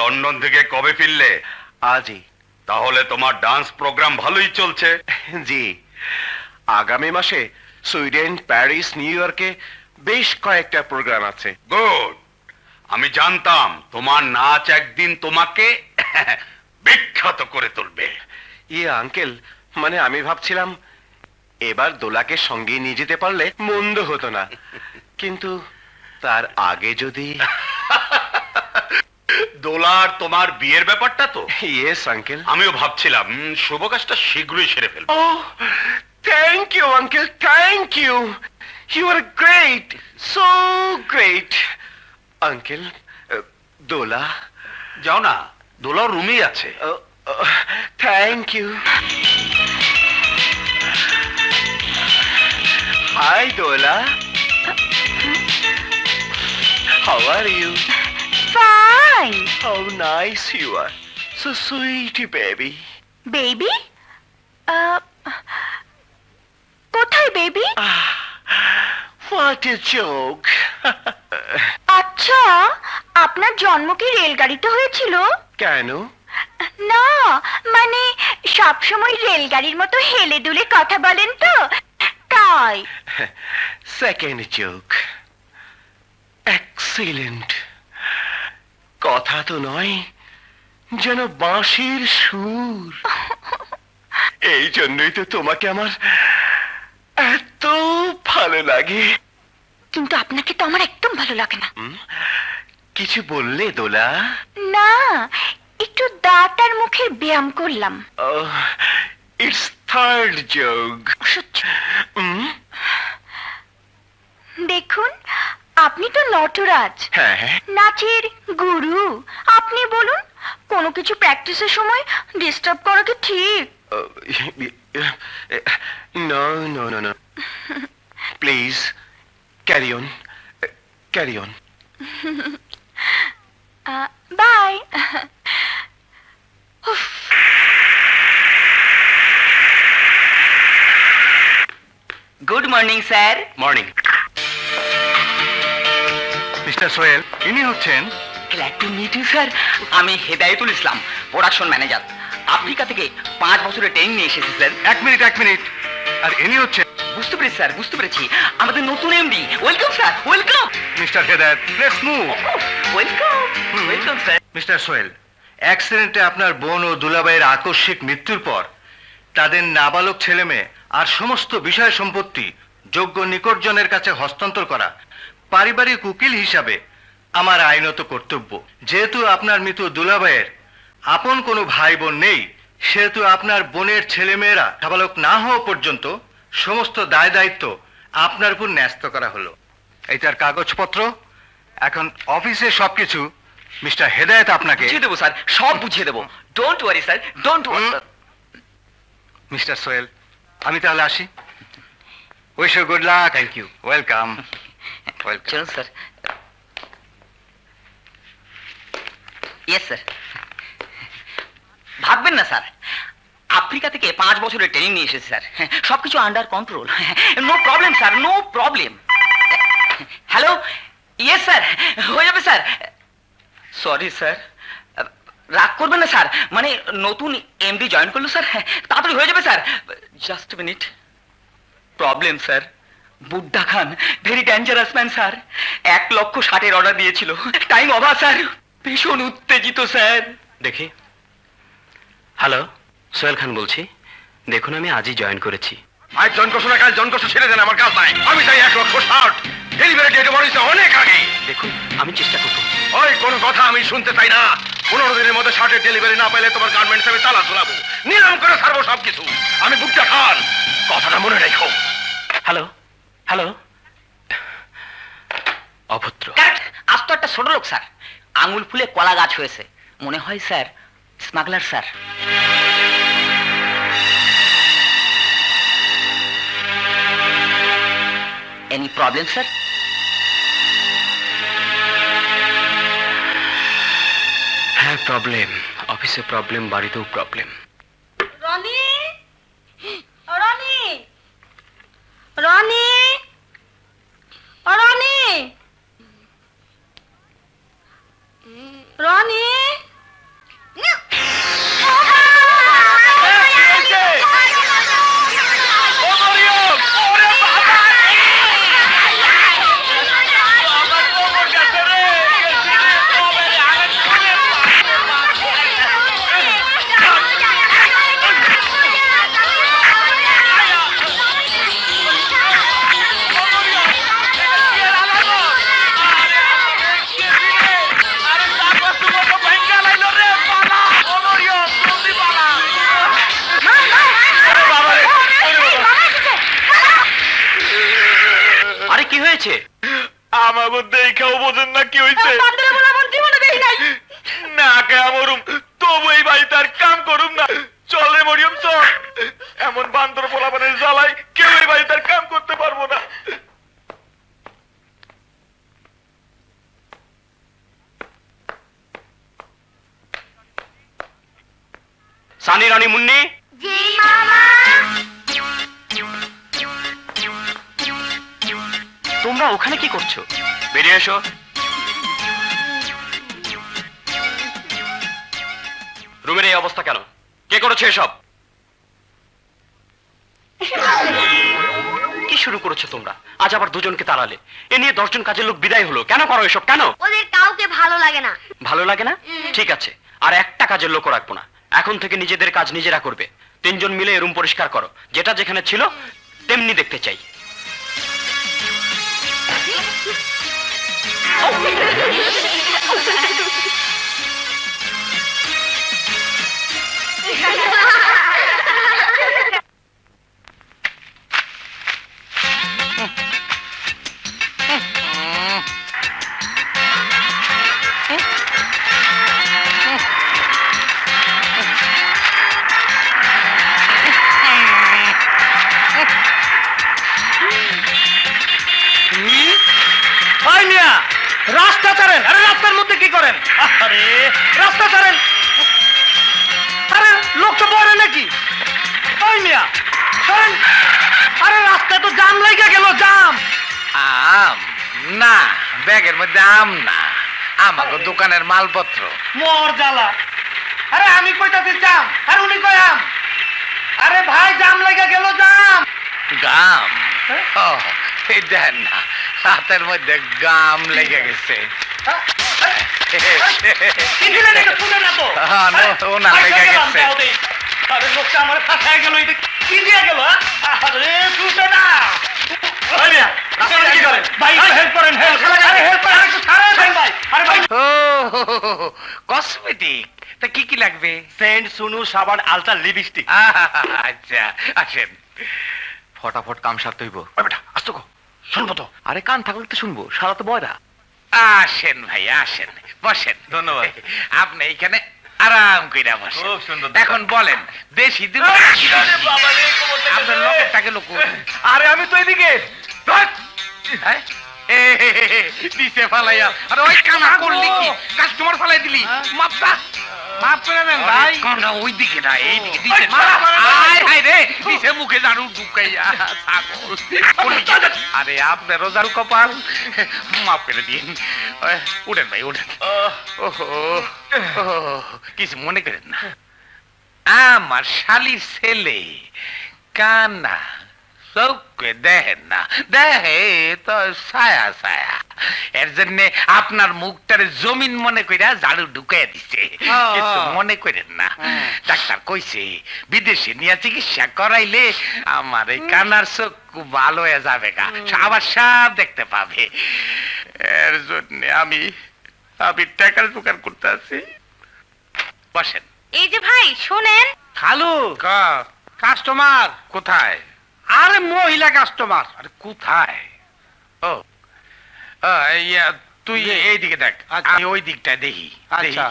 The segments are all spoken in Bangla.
লন্ডন থেকে কবে ফিরলে? আজই। তাহলে তোমার ডান্স প্রোগ্রাম ভালোই চলছে। জি, আগামী মাসে সুইডেন, প্যারিস, নিউ ইয়র্কে বেশ কয়েকটা প্রোগ্রাম আছে। গুড। আমি জানতাম তোমার নাচ একদিন তোমাকে বিখ্যাত করে তুলবে। আঙ্কেল, মানে আমি ভাবছিলাম এবার দোলাকে সঙ্গে নিয়ে যেতে পারলে মন্দ হতো না, কিন্তু তার আগে যদি। দোলার তোমার বিয়ের ব্যাপারটা তো? Yes uncle. আমিও ভাবছিলাম শুভ কাজটা শীঘ্রই সেরে ফেলবো। Oh, thank you, Uncle. Thank you. You are great. So great. Uncle, Dola. যাও না, দোলার রুমেই আছে। Thank you. Hi, Dola. How are you? Fine. How nice you are. So sweet, baby. Baby? কোথায় বেবি? What a joke. আচ্ছা, আপনার জন্ম কি রেলগাড়িতে হয়েছিল? কেন? না, মানে সবসময় রেলগাড়ির মতো হেলে দুলে কথা বলেন তো, তাই। Second joke. Excellent. কথা তো নয়, যেন বাঁশির সুর। এই জন্যই তো তোমাকে আমার এত ভালো লাগে। কিন্তু আপনাকে তো আমার একদম ভালো লাগে না। কিছু বললে দোলা? না, একটু দাঁত আর মুখের ব্যায়াম করলাম। It's third joke. অসহ্য। দেখুন, আপনি তো নটরাজ, হ্যাঁ হ্যাঁ। নাচের গুরু। আপনি বলুন, কোনো কিছু প্র্যাকটিসের সময় ডিস্টার্ব করা কি ঠিক? No, no, no, no. Please, carry on. Carry on. Bye. Good morning sir. Morning. Mister Sohel, ইনি হচ্ছেন? Glad to meet you sir. আমি Hedayetul Islam, production manager. Africa থেকে 5 বছরের ট্রেনিং নিয়ে এসেছি স্যার। এক মিনিট। আর ইনি হচ্ছেন? বুঝতে পেরেছি স্যার, বুঝতে পেরেছি। আমাদের নতুন MD. Welcome sir, welcome. Mister Hedayet, let's move. Welcome, welcome sir. Mister Sohel, অ্যাক্সিডেন্টে আপনার বোন ও দুলাভাইয়ের আকস্মিক মৃত্যুর পর তাদের নাবালক ছেলেমেয়ে আর সমস্ত বিষয় সম্পত্তি যোগ্য নিকটজনের কাছে হস্তান্তর করা পারিবারিক উকিল হিসাবে আমার আইনত কর্তব্য। যেহেতু আপনার মৃত দুলাভাইয়ের আপন কোনো ভাই বোন নেই, সেহেতু আপনার বোনের ছেলেমেয়েরা নাবালক না হওয়া পর্যন্ত সমস্ত দায় দায়িত্ব আপনার উপর ন্যস্ত করা হলো। এই তার কাগজপত্র। এখন অফিসে সবকিছু মিস্টার হেদায়েত আপনাকে বুঝিয়ে দেবো স্যার, সব বুঝিয়ে দেবো। Don't worry sir, don't worry. Mister Sohel, আমি তাহলে আসি। Wish you good luck. Thank you. Welcome. চলুন স্যার। Yes sir. ভাববেন না স্যার, আফ্রিকা থেকে 5 বছরের ট্রেনিং নিয়ে এসেছি স্যার। সবকিছু under control. No problem sir, no problem. Hello, yes sir, হয়ে যাবে স্যার। সরি স্যার, রাগ করবেন না স্যার, মানে নতুন এমডি জয়েন করলো স্যার, তাড়াতাড়ি হয়ে যাবে sir. Just minute. Problem sir, Budda Khan very dangerous man sir. 1,60,000 order দিয়েছিল, টাইম ওভার স্যার। ভীষণ উত্তেজিত স্যার। দেখি। হ্যালো, সোহেল খান বলছি। দেখুন, আমি আজই জয়েন করেছি। আজ জন করছো না, কাল জন করছো, ছেড়ে দেন, আমার কাজ নাই। আমি চাই 1,60,000। ডেলিভারি ডেট বলেছে অনেক আগে। দেখুন, আমি চেষ্টা করব। ওই কোনো কথা আমি শুনতে চাই না। 15 দিনের মধ্যে শার্টের ডেলিভারি না পেলে তোমার গার্মেন্টস আমি তালা ঝুলাবো, নিলাম করে ছাড়বো সবকিছু। আমি বুকটা খান, কথাটা মনে রেখো। Hello, hello. অভদ্র। কারেক্ট, আজ তো একটা ছোট লোক স্যার। আঙুল ফুলে কলা গাছ হয়েছে, মনে হয় sir smuggler sir. Any problem sir? হ্যাঁ, প্রবলেম। অফিসে প্রবলেম, বাড়িতেও প্রবলেম। রনি, রনি, রনি, রনি, রনি। আমাগো দেখাও বোঝেন না কি হইছে বান্দরে বলা মন জীবনে দেই নাই। না কে আমরুম তবু এই বাড়িতে আর কাম করুম না চল রে মরিয়ম চল এমন বান্দর পোলাপানের জ্বালাই কেউ এই বাড়িতে আর কাম করতে পারবো না সানি রানী মুন্নি জি মামা। তোমরা ওখানে কি করছো? বেরিয়ে এসো। রুমের এই অবস্থা কেন? কে করেছে এসব? কি শুরু করেছো তোমরা? আজ আবার দুজনকে তাড়ালে। এ নিয়ে 10 জন কাজের লোক বিদায় হলো। কেন করো এসব? কেন ওদের কাউকে ভালো লাগে না। ভালো লাগে না? ঠিক আছে, আর একটা কাজের লোক রাখবো না। এখন থেকে নিজেদের কাজ নিজেরা করবে। 3 জন মিলে রুম পরিষ্কার করো। যেটা যেখানে ছিল তেমনি দেখতে চাই। রাস্তা ছাড়েন। আরে রাস্তার মধ্যে কি করেন? আরে রাস্তা ছাড়েন। আরে লোক তো বড় নাকি? ওই মিয়া ছাড়েন। আরে রাস্তায় তো জাম লাগা গেল, জাম। আম না, ব্যাগের মধ্যে আম না, আমাকে দোকানের মালপত্র। মোর জ্বালা। আরে আমি কইতাছি জাম, আর উনি কয় আম। আরে ভাই জাম লাগা গেল, জাম। গাম ও এই দেন না, হাতের মধ্যে গাম লেগে গেছে। কি দিলেন এটা শুনে না তো? হ্যাঁ, ও না লেগে গেছে। আরে লোকটা আমার ফাঁসায় গেল, এটা কি দিয়া গেল? আরে শুনে না। ওই মিয়া রাস্তায় কি করেন? ভাই হেল্প করেন, হেল্প। আরে হেল্প করেন, একটু ছাড়েন ভাই। আরে ভাই ও কসমেটিক, তা কি কি লাগবে? সেন্ট, সুনু, সাবান, আলতা, লিপস্টিক। আচ্ছা আসেন। ফটাফট কাম সারতে হইব। ওই বেটা আসতো গো শুনবো তো আরে কান থাকলে তো শুনবো, সারা তো বয়রা। আসেন ভাই আসেন, বসেন। ধন্যবাদ। আপনি এইখানে আরাম কইরা বসেন। খুব সুন্দর। এখন বলেন, দেশি দিব আপনার লোকের টাকে লোক। আরে আমি তো এদিকে হ্যাঁ? নিচে ফালাইয়া, আরে ওই কানা করলি কি? কাস্টমার ফালাই দিলি, মাপটা মাফ করে দেন ভাই। কানা ওই দিকে না, এই দিকে দিছে। মারা করে দাও। আয় হায় রে, দিছে মুখে জারু ঢুকাইয়া ছাগল। করলি কি? আরে আপনারও জারু কপাল, মাফ করে দিন। উঠেন ভাই উঠেন। ওহো, কিছু মনে করেন না, আমার শালির ছেলে কানা চৌকে দেখেন না, দেখে তো ছায়া ছায়া। এর জন্য আপনার মুখটারে জমিন মনে কইরা ঝাড়ু ঢুকাইয়া দিছে। কিছু মনে করেন না, ডাক্তার কইছে বিদেশে নিয়ে চিকিৎসা করাইলে আমার এই কানার চোখ ভালো হয়ে যাবে, গা আবার সব দেখতে পাবে। এর জন্য আমি টাকার দোকান করতে আছি। বসেন। এই যে ভাই শোনেন, খালু কাস্টমার। কোথায়? আরে মহিলা কাস্টমার। আরে কোথায়? ও ইয়া, তুই এইদিকে দেখ, আচ্ছা। আমি ওই দিকটা দেখি। আচ্ছা।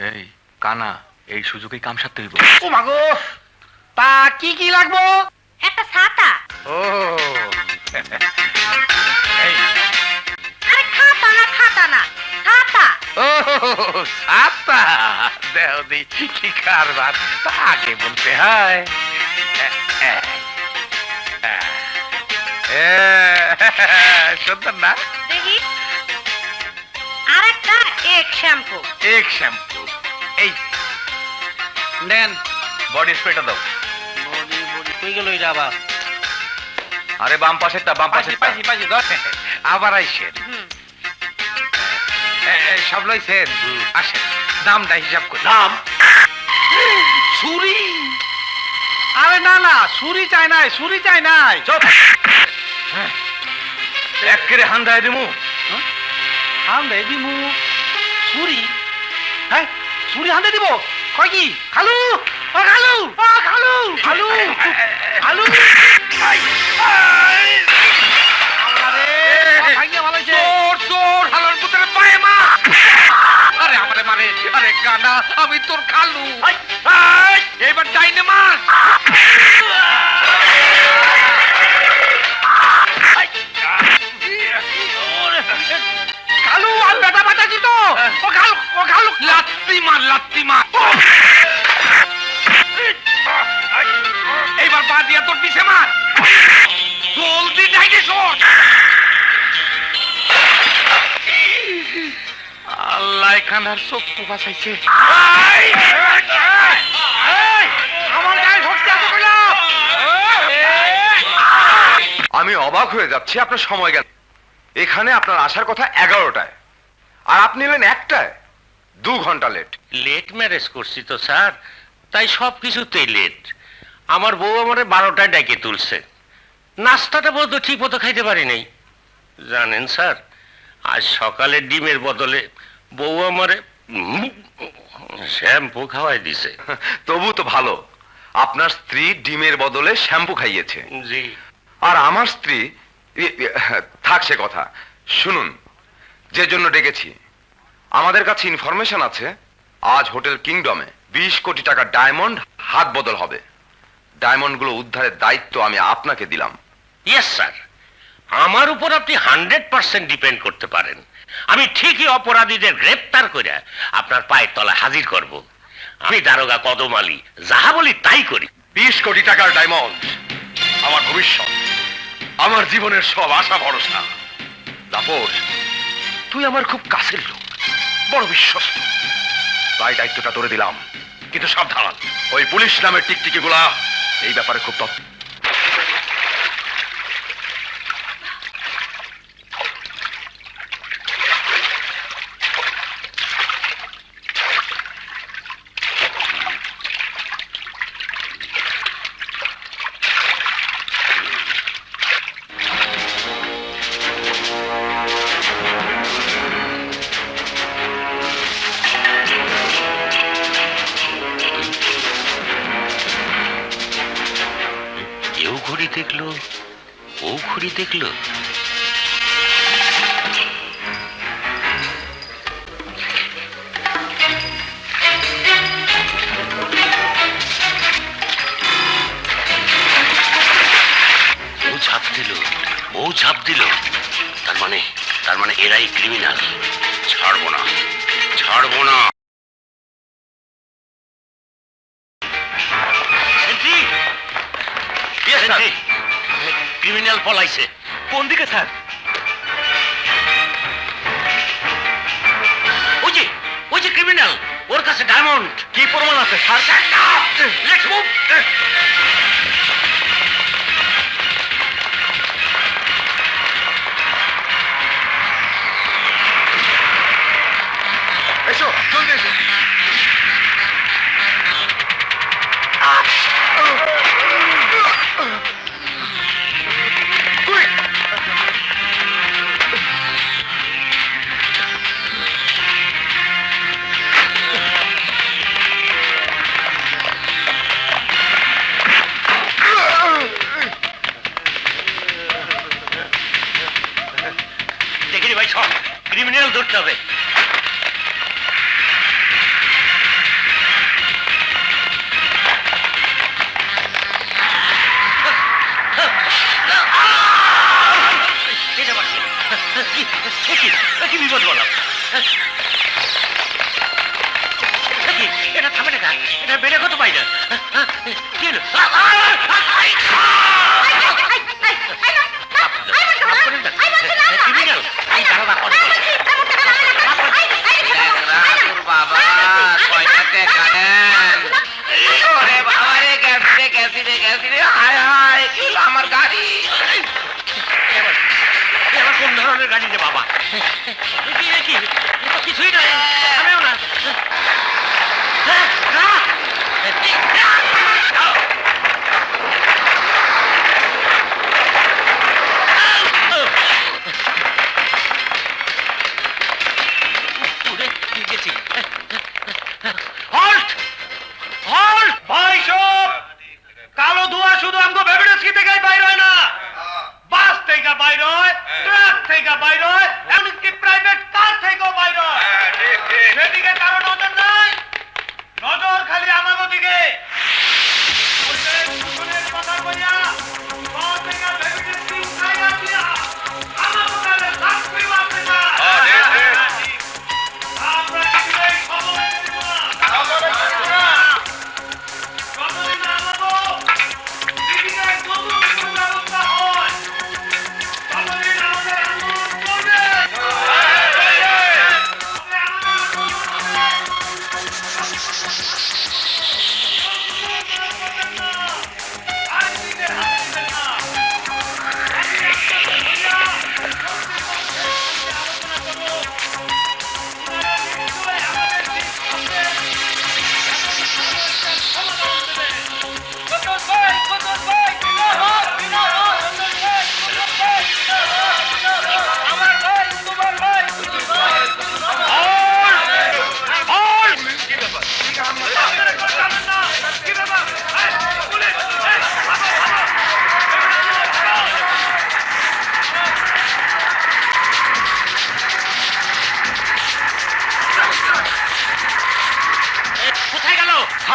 এই কানা, এই সুযোগে কাম সারতে হইব। ও মাগো, তা কি কি লাগবো? একটা ছাতা। ও এই, আরে খাতা না, খাতা না, ছাতা। ও সাতা দেও দি কি কারবার, তা আগে বলতে হয়। সুন্দর না? দেখি আর একটা এক শ্যাম্পু। এক শ্যাম্পু। এই নেন। বডি স্প্রেটা দাও। বডি বডি কই গেল এটা আবার? আরে বাম পাশেরটা, বাম পাশেরটা। পাইছি ধর। আবার আইসেন। সব লইছেন? আসেন, দামটা হিসাব করি। নাম ছুরি। আরে না না, ছুরি চাই নাই, ছুরি চাই নাই। চুপ এক করে হান্দায় দিমু হান্দে দিমু ছুরি? হ্যাঁ ছুরি হান্দে দিব? কয় কি? খালু, ও খালু, ও খালু, খালু, খালু। ওরে গানা আমি তোর খালু এবার ডাইনে মার খালু আর বেটা বাটাছি তো ও খালু লাত্তি মার এইবার পা দিয়া তোর পিছে মার জলদি ডাইনে শোন আল্লাহ খানার চক্ষু বাঁচাইছে আমার গায়ে ধরতে এত কইলাম আমি অবাক হয়ে যাচ্ছি আপনার সময় গেল এখানে আপনার আসার কথা 11টায় আর আপনি এলেন 1টায় 2 ঘন্টা লেট লেট ম্যারেজ করছি তো স্যার তাই সব কিছুতেই লেট আমার বউ আমারে 12টায় ডেকে তুলছে নাস্তাটা বলতো ঠিক মতো খাইতে পারি নাই জানেন স্যার আজ সকালে ডিমের বদলে বউ আমারে শ্যাম্পু খাওয়াই দিছে তবু তো ভালো আপনার স্ত্রী ডিমের বদলে শ্যাম্পু খাইয়েছে জি আর আমার স্ত্রী থাক সে কথা শুনুন যে জন্য ডেকেছি আমাদের কাছে ইনফরমেশন আছে আজ হোটেল কিংডমে 20 কোটি টাকা ডায়মন্ড হাত বদল হবে ডায়মন্ডগুলো উদ্ধারের দায়িত্ব আমি আপনাকে দিলাম ইয়েস স্যার আমার উপর আপনি 100% ডিপেন্ড করতে পারেন আমি ঠিকই অপরাধীদের গ্রেপ্তার করে আপনার পায়ের তলায় হাজির করব আমি দারোগা কদম আলী যাহা বলি তাই করি 20 কোটি টাকার ডায়মন্ড আমার ভবিষ্যৎ আমার জীবনের সব আশা ভরসা দাপট তুই আমার খুব কাছের লোক বড় বিশ্বস্ত তাই দায়িত্বটা তোরে দিলাম কিন্তু সাবধান ওই পুলিশ নামের টিকটিকি গুলা এই ব্যাপারে খুব তৎপর এও ঘড়ি দেখলো ও ঘড়ি দেখলো ও ঝাঁপ দিল তার মানে এরাই ক্রিমিনাল ছাড়বো না ক্রিমিনাল পলাইছে কোন দিকে স্যার ওই যে ক্রিমিনাল ওর কাছে ডায়মন্ড কি প্রমাণ আছে স্যার লেটস মুভ এসো জলদি এসো দেখিনি ভাই সব ক্রিমিনাল ধরতে হবে কি বিপদ বললাম এটা থামে না এটা বেড়ে কত পাই না কি হলো ক্রিমিনাল এই দাঁড়া কথা বল বাবা কয়টাতে কাটেন ওরে বাবা রে গেছি রে হায় হায় কি হলো আমার গাড়ি এবার কোন ধরনের গাড়ি রে বাবা কি কিছুই নাই আমিও না কালো ধোঁয়া শুধু আমগো বেবিডেস্কি থেকে বাইর হয় না বাস থেকে বাইর হয় ট্রাক থেকে বাইর হয় এমনকি প্রাইভেট কার থেকেও বাইর হয় সেদিকে কারো নজর নাই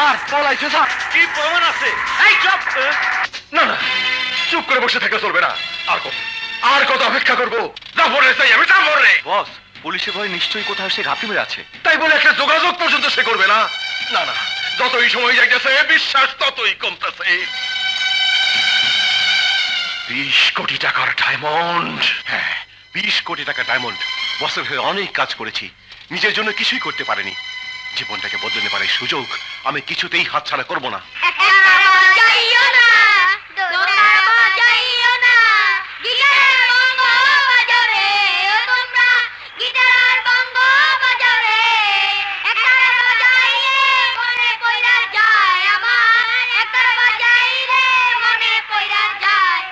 স্যার পলাইছে স্যার। কি প্রমাণ আছে? এই চুপ! না না, চুপ করে বসে থেকে চলবে না। আর কত অপেক্ষা করবো? জাফর রে চাই আমি, জাফর রে। বস, পুলিশের ভয় নিশ্চয়ই কোথাও সে ঘাপটি মেরে আছে। তাই বলে একটা যোগাযোগ পর্যন্ত সে করবে না। না না, যতই সময় যাইতেছে বিশ্বাস ততই কমতেছে। 20 কোটি টাকার ডায়মন্ড। হ্যাঁ, 20 কোটি টাকা ডায়মন্ড। বসের হয়ে অনেক কাজ করেছি, নিজের জন্য কিছুই করতে পারেনি। জীবনটাকে বদলে নেবার এই সুযোগ আমি কিছুতেই হাতছাড়া করব না। যাইও না, দোতারা যাইও না, গিটার বঙ্গ বাজারে, ও তোমরা গিটার বঙ্গ বাজারে, একটা বাজাইলে মনে পয়রা যায় আমার, একটা বাজাইলে মনে পয়রা যায়।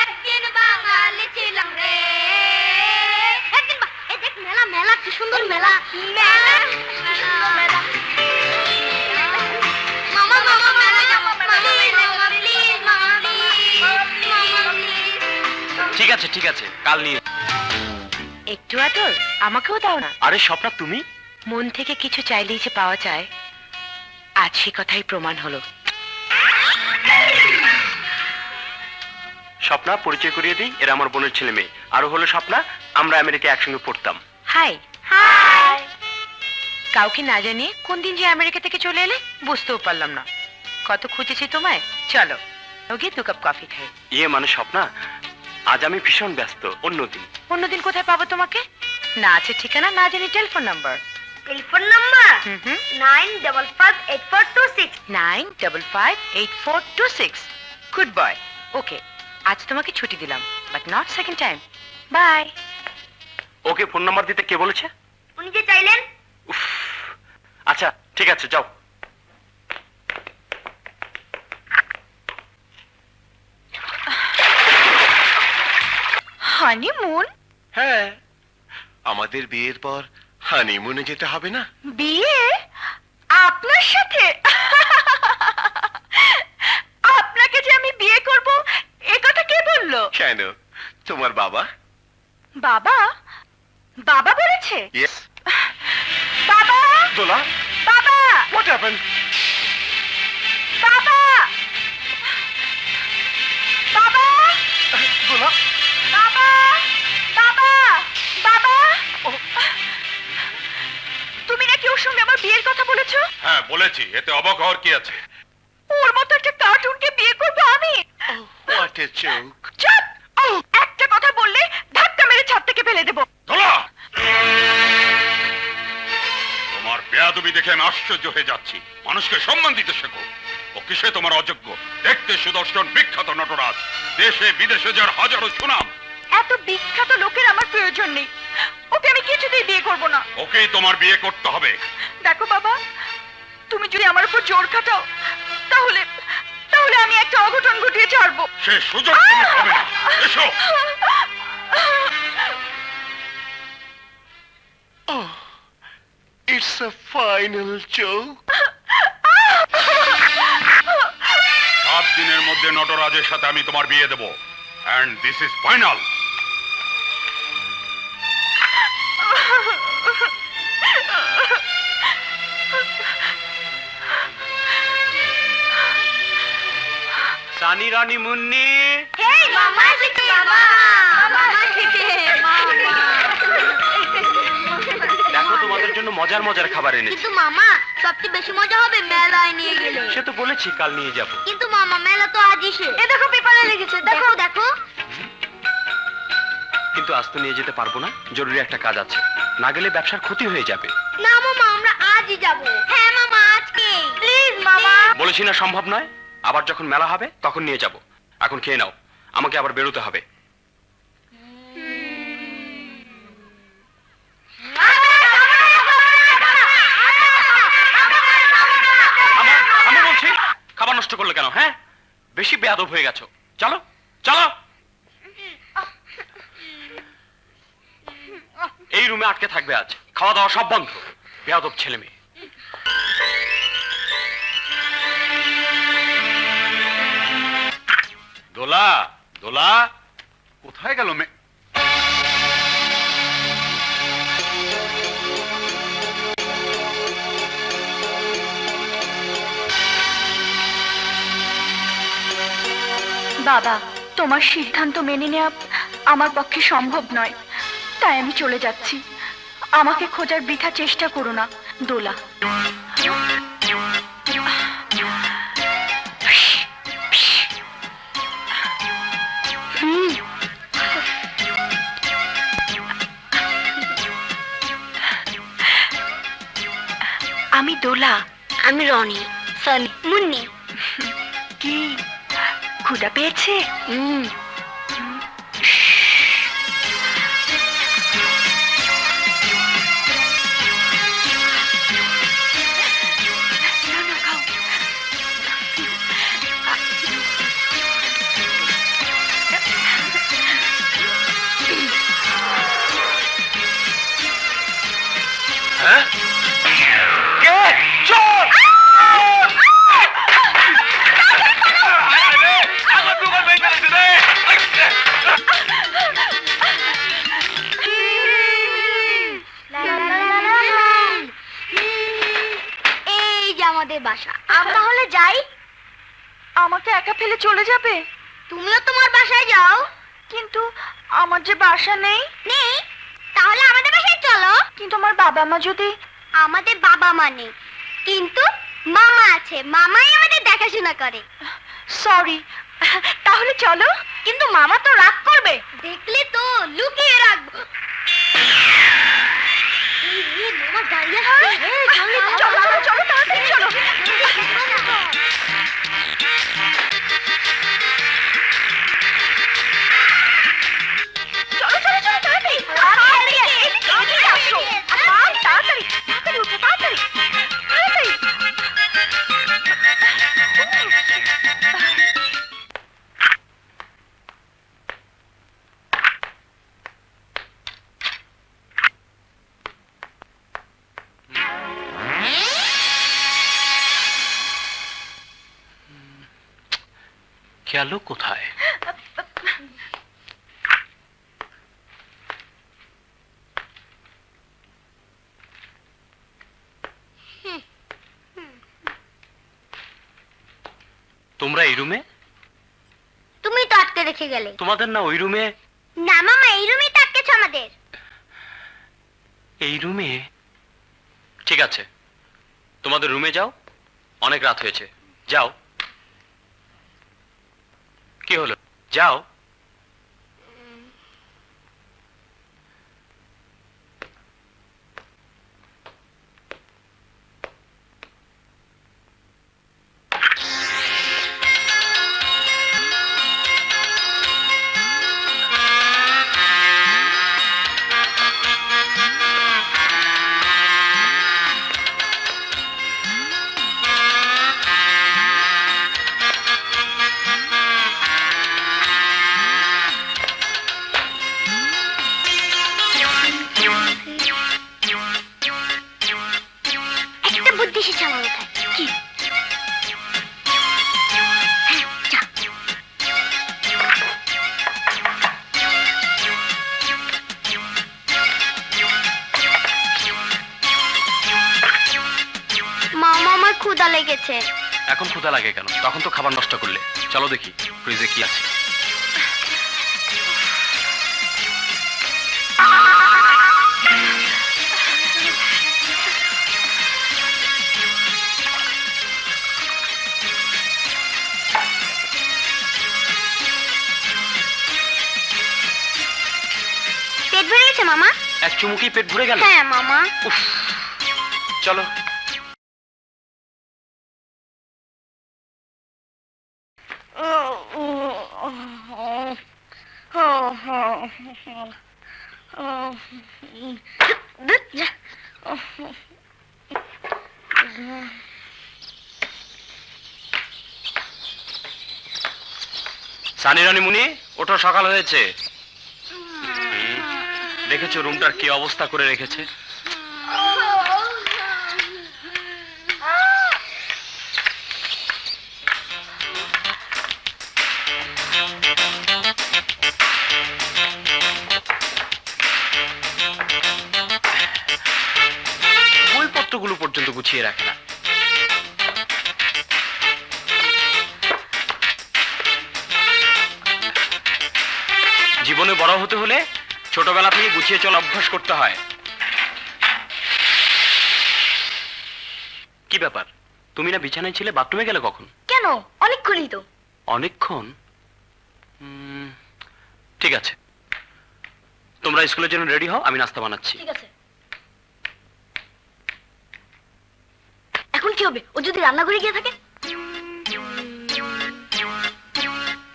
একদিন বাঙালি ছিলাম রে, একদিন এই দেখ মেলা, মেলা কি সুন্দর মেলা, মেলা কি সুন্দর মেলা। মামা মামা মেলা যাব, মামা প্লিজ, মামা প্লিজ, মামা প্লিজ। ঠিক আছে ঠিক আছে, কাল নিয়ে। একটু আদর আমাকেও দাও না। আরে স্বপ্না তুমি? মন থেকে কিছু চাইলেই যে পাওয়া যায়, আজ সে কথাই প্রমাণ হলো। স্বপ্না, পরিচয় করিয়ে দিই, এরা আমার বোনের ছেলে মেয়ে। আরো হলো স্বপ্না, আমরা আমেরিকায় একসঙ্গে পড়তাম। High high. কাউকে না জানিয়ে কোন দিন যে আমেরিকা থেকে চলে এলে বুঝতেও পারলাম না। কত খুঁজেছি তোমায়। চলো ওকে 2 কাপ কফি খাই। ইয়ে মানে স্বপ্না, আজ আমি ভীষণ ব্যস্ত, অন্যদিন। অন্যদিন কোথায় পাবো তোমাকে? না আছে ঠিকানা, না জানি telephone number. Telephone number 9558426 9558426। Good boy. Okay, আজ তোমাকে ছুটি দিলাম, but not second time. Bye. Okay phone number দিতে কে বলেছে? উনি যে চাইলেন। উফ, আচ্ছা ঠিক আছে, যাও। হানিমুন? হ্যাঁ, আমাদের বিয়ের পর হানিমুনে যেতে হবে না? বিয়ে আপনার সাথে? আপনাকে যে আমি বিয়ে করব এ কথা কে বললো? কেন, তোমার বাবা? বাবা? বাবা বলেছে? ইয়েস। বাবা, দোলা, বাবা, হোয়াট হ্যাপেন্ড? বাবা, বাবা, দোলা, বাবা, বাবা, বাবা। তুমি নাকি ওর সঙ্গে আমার বিয়ের কথা বলেছো? হ্যাঁ বলেছি, এতে অবাক হওয়ার কি আছে? ওর মতো একটা কার্টুনকে বিয়ে করবো আমি? What a joke. চুপ! একটা কথা বললে ধাক্কা মেরে ছাদ থেকে ফেলে দেবো। দোলা, তোমার বেয়াদবি দেখে আমি আশ্চর্য হয়ে যাচ্ছি। মানুষকে সম্মান দিতে শেখো। ও কিসে তোমার অযোগ্য? দেখতে সুদর্শন, বিখ্যাত নটরাজ, দেশে বিদেশে যার হাজারো সুনাম। এত বিখ্যাত লোকের আমার প্রয়োজন নেই। ওকে আমি কিছুতেই বিয়ে করব না। ওকেই তোমার বিয়ে করতে হবে। দেখো বাবা, তুমি যদি আমার উপর জোর খাটাও তাহলে তাহলে আমি একটা অঘটন ঘটিয়ে ছাড়বো। সে সুযোগ তুমি পাবে না। এসো। It's a final joke. 7 দিনের মধ্যে নটরাজের সাথে আমি তোমার বিয়ে দেব। And this is final. Sunny Rani Munni, hey মামা এসেছে, মামা মামা এসেছে, মামা। দেখো তোমাদের জন্য মজার মজার খাবার এনেছি। কিন্তু মামা সবচেয়ে বেশি মজা হবে মেলায় নিয়ে গেলে। সে তো বলেছি কাল নিয়ে যাব। কিন্তু মামা মেলা তো আজই শেষ। এ দেখো পেপারে লিখেছে, দেখো। দেখো দেখো। কিন্তু আজ তো নিয়ে যেতে পারবো না, জরুরি একটা কাজ আছে। না গেলে ব্যবসার ক্ষতি হয়ে যাবে। না মামা আমরা আজই যাব। হ্যাঁ মামা আজকে। প্লিজ মামা। বলেছি না সম্ভব নয়। আবার যখন মেলা হবে তখন নিয়ে যাব। এখন খেয়ে নাও, আমাকে আবার বেরোতে হবে। আমি বলছি, খাবার নষ্ট করলে কেন? হ্যাঁ, বেশি বেয়াদব হয়ে গেছো। চলো চলো, এই রুমে আটকে থাকবে আজ। খাওয়া দাওয়া সব বন্ধ। বেয়াদব ছেলে মেয়ে। দোলা, দোলা, কোথায় গেল মেয়ে? বাবা, তোমার সিদ্ধান্ত মেনে নেওয়া আমার পক্ষে সম্ভব নয়, তাই আমি চলে যাচ্ছি। আমাকে খোঁজার বৃথা চেষ্টা করো না, দোলা। আমি দোলা। আমি রনি, সানি, মুন্নি। কি ক্ষুধা পেয়েছে? নাও, নাও, খাও। হ্যাঁ কে চোর আমার দোকান ভেঙে ফেলেছে রে এই যে আমাদের বাসা, আমরা হলে যাই। আমাকে একা ফেলে চলে যাবে? তুমিও তোমার বাসায় যাও। কিন্তু আমার যে বাসা নেই। নেই? তাহলে আমাদের বাসায় চলো। কিন্তু আমার বাবা মা যদি... আমাদের বাবা মা নেই, কিন্তু মামা আছে, মামাই আমাদের দেখাশোনা করে। সরি, তাহলে চলো। কিন্তু মামা তো রাগ করবে, দেখলে তো লুকিয়ে রাখবো। এই মামা দাঁড়িয়ে আছে। চলো, চলো, চলো, তাড়াতাড়ি চলো। চলো, চলো, চলো, তাড়াতাড়ি। তাড়াতাড়ি, এদিকে আসো। আম্মা, তাড়াতাড়ি, তাড়াতাড়ি উঠো, তাড়াতাড়ি, তাড়াতাড়ি। গেল কোথায়? তোমরা এই রুমে? তুমি তো আটকে রেখে গেলে। তোমাদের না ওই রুমে? না মামা, এই রুমেই তো আটকেছে আমাদের। এই রুমে? ঠিক আছে, তোমাদের রুমে যাও, অনেক রাত হয়েছে, যাও। কি হলো, যাও। একটা বুদ্ধি এসেছে আমার মাথায়। কি? মামা, আমার ক্ষুধা লেগেছে। এখন ক্ষুধা লাগে কেন? তখন তো খাবার নষ্ট করলে। চলো দেখি ফ্রিজে কি আছে। পেট ভরে গেছে মামা? এক চুমুকি পেট ভরে গেল? হ্যাঁ মামা। উফ, চলো। সানি রানী মুনি, ওঠো, সকাল হয়েছে। দেখেছো রুমটার কি অবস্থা করে রেখেছে? বইপত্রগুলো পর্যন্ত গুছিয়ে রাখে না। জীবনে বড় হতে হলে ছোটবেলা থেকে গুছিয়ে চলা অভ্যাস করতে হয়। কি ব্যাপার, তুমি না বিছানায় ছিলে, বাথরুমে গেলে কখন? কেন, অনেকক্ষণই তো। অনেকক্ষণ? ঠিক আছে, তোমরা স্কুলের জন্য রেডি হও, আমি নাস্তা বানাচ্ছি। ঠিক আছে। এখন কি হবে, ও যদি রান্নাঘরে গিয়ে থাকে?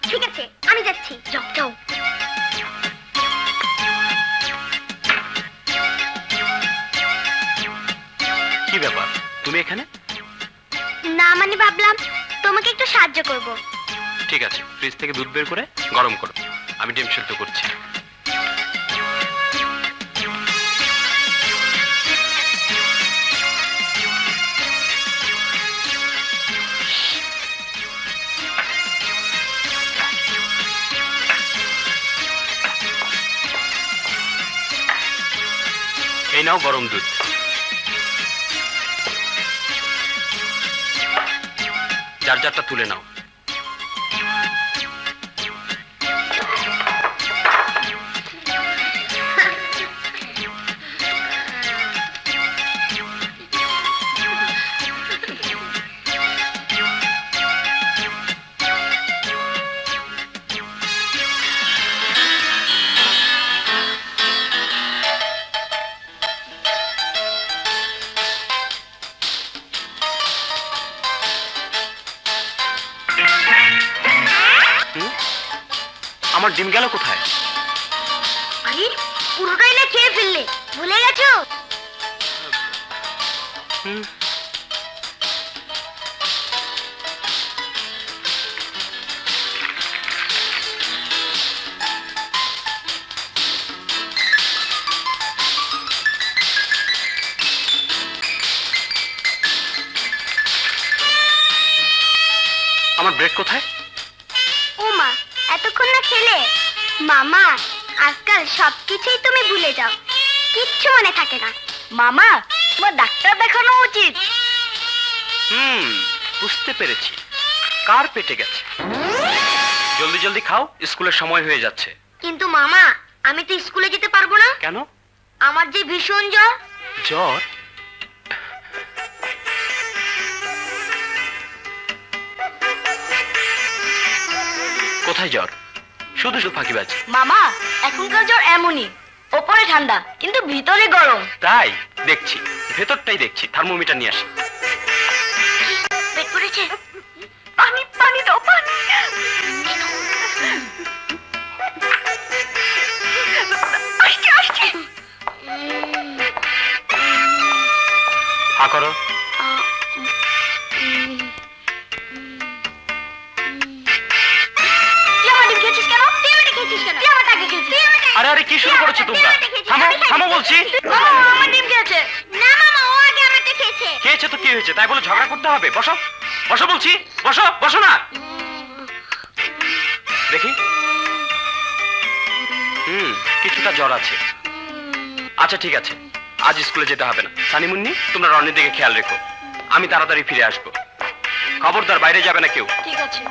ঠিক আছে, আমি যাচ্ছি। যাও যাও। কি ব্যাপার, তুমি এখানে? না মানে ভাবলাম তোমাকে একটু সাহায্য করব। ঠিক আছে, ফ্রিজ থেকে দুধ বের করে গরম করো, আমি ডিম সেদ্ধ করছি। এই নাও গরম দুধ। যার যারটা তুলে নাও। আমার ডিম গেল কোথায়? আরে পুরোটাই না খেয়ে ফেললে, ভুলে গেছো? আমার ব্রেক কোথায়? ও মা, এতক্ষণ না খেলে? মামা, আজকাল সবকিছুই তুমি ভুলে যাও, কিচ্ছু মনে থাকে না। মামা, তোমার ডাক্তার দেখানো উচিত। বুঝতে পেরেছি, কার পেটে গেছে। জলদি জলদি খাও, স্কুলের সময় হয়ে যাচ্ছে। কিন্তু মামা, আমি তো স্কুলে যেতে পারবো না। কেন? আমার যে ভীষণ জ্বর। জ্বর? কোথায় জ্বর? শুধু শুধু ফাঁকিবাজ। মামা, এখনকার জ্বর এমনই, ওপরে ঠান্ডা কিন্তু ভিতরে গরম। তাই দেখছি, ভেতরটাই দেখছি। থার্মোমিটার নিয়ে আসি। পেট পড়েছে? পানি পানি দাও, পানি। আসছে আসছে। হা করো। তুই আমার ডিম খেয়েছিস কেন? তুই আমার ডিম খেয়েছিস কেন? তুই আমার টাকা খেয়েছিস। আরে আরে, কি শুরু করেছো তোমরা? থামো থামো বলছি। মামা, ও আমার ডিম খেয়েছে। না মামা, ও আগে আমারটা খেয়েছে। খেয়েছে তো কি হয়েছে, তাই বলে ঝগড়া করতে হবে? বসো বসো বলছি, বসো বসো না। দেখি, কিছুটা জ্বর আছে। আচ্ছা ঠিক আছে, আজ স্কুলে যেতে হবে না। সানিমুন্নি, তোমরা রনির দিকে খেয়াল রেখো, আমি তাড়াতাড়ি ফিরে আসবো। খবরদার বাইরে যাবে না কেউ। ঠিক আছে।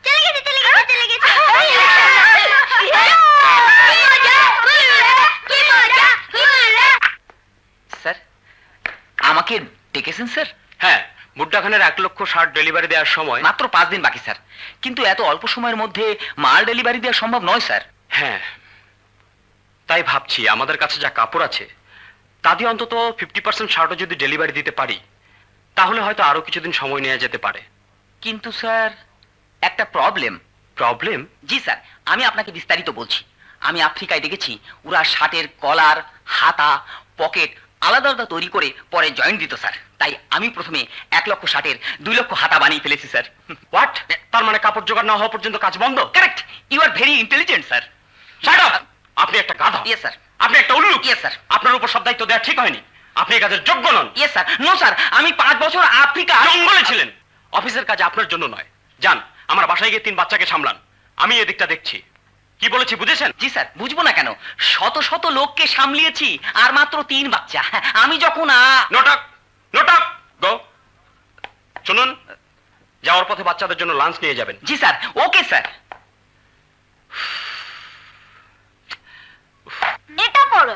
চলে গেছে চলে গেছে চলে গেছে। কি মজা কি মজা। স্যার, আমাকে ডেকেছেন স্যার? হ্যাঁ, বুড্ডা খানের 1,60,000 ডেলিভারি দেওয়ার সময় মাত্র 5 দিন বাকি স্যার, কিন্তু এত অল্প সময়ের মধ্যে মাল ডেলিভারি দেওয়া সম্ভব নয় স্যার। হ্যাঁ, তাই ভাবছি আমাদের কাছে যা কাপড় আছে তা দিয়ে অন্তত 50% শার্টও যদি ডেলিভারি দিতে পারি, তাহলে হয়তো আরো কিছুদিন সময় নেওয়া যেতে পারে। কিন্তু স্যার, একটা প্রবলেম। প্রবলেম? জি স্যার, আমি আপনাকে বিস্তারিত বলছি। আমি আফ্রিকায় দেখেছি ওরা শার্টের কলার, হাতা, পকেট আলাদা আলাদা তৈরি করে পরে জয়েন্ট দিত স্যার। তাই আমি প্রথমে 1 লক্ষ শার্টের 2 লক্ষ হাতা বানিয়ে ফেলেছি স্যার। হোয়াট? তার মানে কাপড় জোগাড় না হওয়া পর্যন্ত কাজ বন্ধ? Correct, you are very intelligent sir. Shut up! আপনি একটা গাধা। Yes sir. আপনি একটা উল্লুক। Yes sir. আপনার উপর সব দায়িত্ব দেওয়া ঠিক হয়নি। আপনি এই কাজের যোগ্য নন। Yes sir. নো স্যার, আমি 5 বছর আফ্রিকা জঙ্গলে ছিলেন। অফিসের কাজ আপনার জন্য নয়। যান, আমার বাসায় গিয়ে 3 বাচ্চাকে সামলান, আমি এদিকটা দেখছি। কি বলেছি বুঝেছেন? জি স্যার, বুঝবো না কেন? শত শত লোককে সামলিয়েছি আর মাত্র 3 বাচ্চা। আমি যখন নটক! নো টক, গো। শুনুন, যাওয়ার পথে বাচ্চাদের জন্য লাঞ্চ নিয়ে যাবেন। জি স্যার, ওকে স্যার। এটা পড়ো।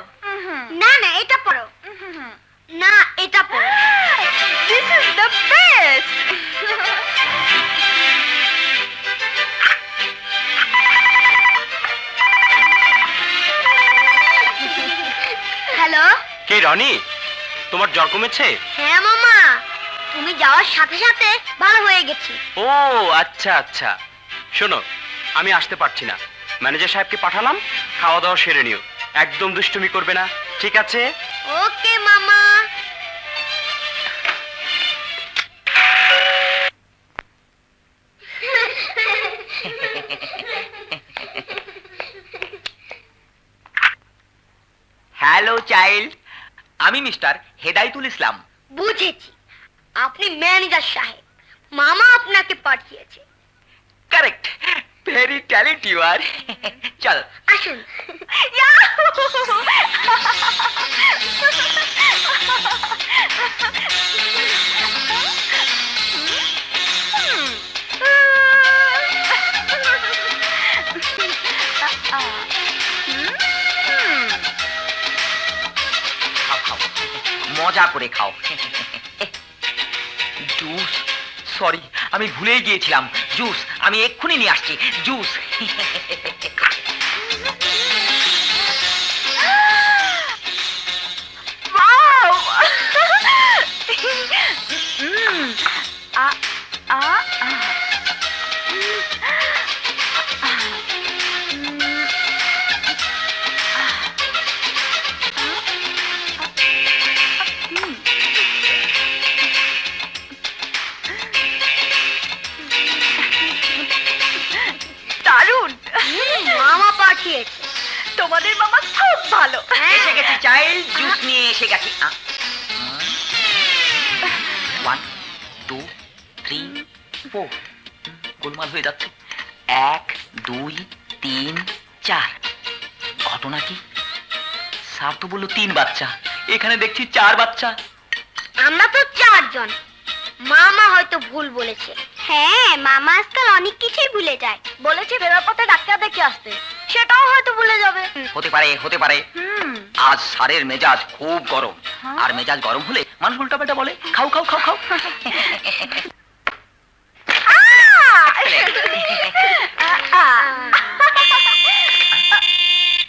না না এটা পড়ো। না এটা পড়ো। This is the best. Hello. কে রনি, তোমার জ্বর কমেছে? হ্যাঁ মামা, তুমি যাওয়ার সাথে সাথে ভালো হয়ে গেছি। ও আচ্ছা আচ্ছা। শোনো, আমি আসতে পারছি না, ম্যানেজার সাহেবকে পাঠালাম, খাওয়া দাওয়া সেরে নিও, একদম দুষ্টুমি করবে না, ঠিক আছে? ওকে মামা। হ্যালো চাইল্ড, আমি মিস্টার হেদায়েতুল ইসলাম। বুঝেছি, আপনি ম্যানেজার সাহেব, মামা আপনাকে পাঠিয়েছে। Correct, very talent you are. চল আসুন। খাও খাও, মজা করে খাও। জুস, সরি আমি ভুলেই গিয়েছিলাম। জুস আমি এক্ষুনি নিয়ে আসছি। জুস। দারুণ। মামা পাঠিয়েছে। তোমাদের মামা খুব ভালো। এসে গেছি চাইল্ড, জুস নিয়ে এসে গেছি। 1 2 3 4, গোলমাল হয়ে যাচ্ছে। 1 2 3 4। ঘটনা কি? স্যার তো বললো 3 বাচ্চা, এখানে দেখছি 4 বাচ্চা। আমরা তো 4 জন। মামা হয়তো ভুল বলেছে। হ্যাঁ, মামা আজকাল অনেক কিছুই ভুলে যায়। বলেছে ফেরার পথে ডাক্তার দেখে আসতে, সেটাও হয়তো ভুলে যাবে। হতে পারে, হতে পারে। আজ স্যারের মেজাজ খুব গরম, আর মেজাজ গরম হলে মানুষ উল্টাপাল্টা বলে। খাও খাও খাও খাও।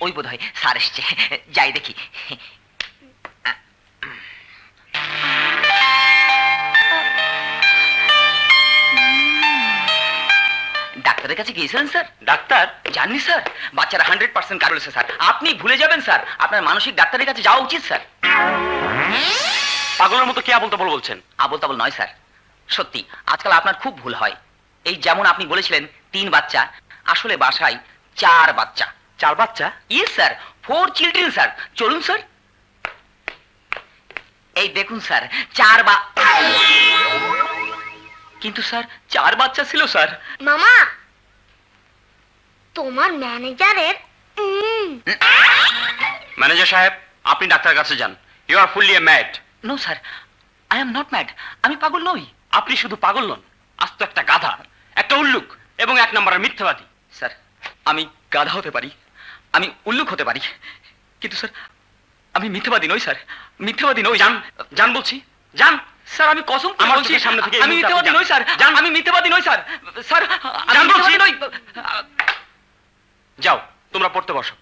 ওই বোধ হয় স্যার এসছে, যাই দেখি। ডাক্তারের কাছে গিয়েছিলেন স্যার? ডাক্তার? জাননি স্যার, বাচ্চারা 100% কাজ বলেছে স্যার। আপনি ভুলে যাবেন স্যার, আপনার মানসিক ডাক্তারের কাছে যাওয়া উচিত স্যার। পাগলের মতো কি আবল তাবল বলছেন? আবল তাবল নয় স্যার, সত্যি আজকাল আপনার খুব ভুল হয়। এই যেমন আপনি বলেছিলেন 3 বাচ্চা, আসলে বাসায় 4 বাচ্চা। 4 বাচ্চা? Yes sir, 4 children sir. চলুন স্যার, এই দেখুন স্যার, 4 কিন্তু স্যার 4 বাচ্চা ছিল স্যার। মামা, তোমার ম্যানেজারের ম্যানেজার সাহেব, আপনি ডাক্তারের কাছে যান। You are fully mad. No sir, I am not mad. আমি পাগল নই। আপনি শুধু পাগল নন, আস্ত একটা গাধা, একটা উল্লুক এবং 1 নম্বরের মিথ্যাবাদী। স্যার, আমি গাধা হতে পারি, আমি উল্লুক হতে পারি, কিন্তু স্যার আমি মিথ্যাবাদী নই স্যার, মিথ্যাবাদী নই। যান, যান বলছি, যান। স্যার আমি কসম করে আমার বলছি, চোখের সামনে থেকে এই আমি মুহূর্তে মিথ্যাবাদী আপনি নই স্যার, যান। আমি মিথ্যাবাদী নই স্যার। স্যার আমি যান বলছি। মিথ্যাবাদী নই। যাও, তোমরা পড়তে বসো।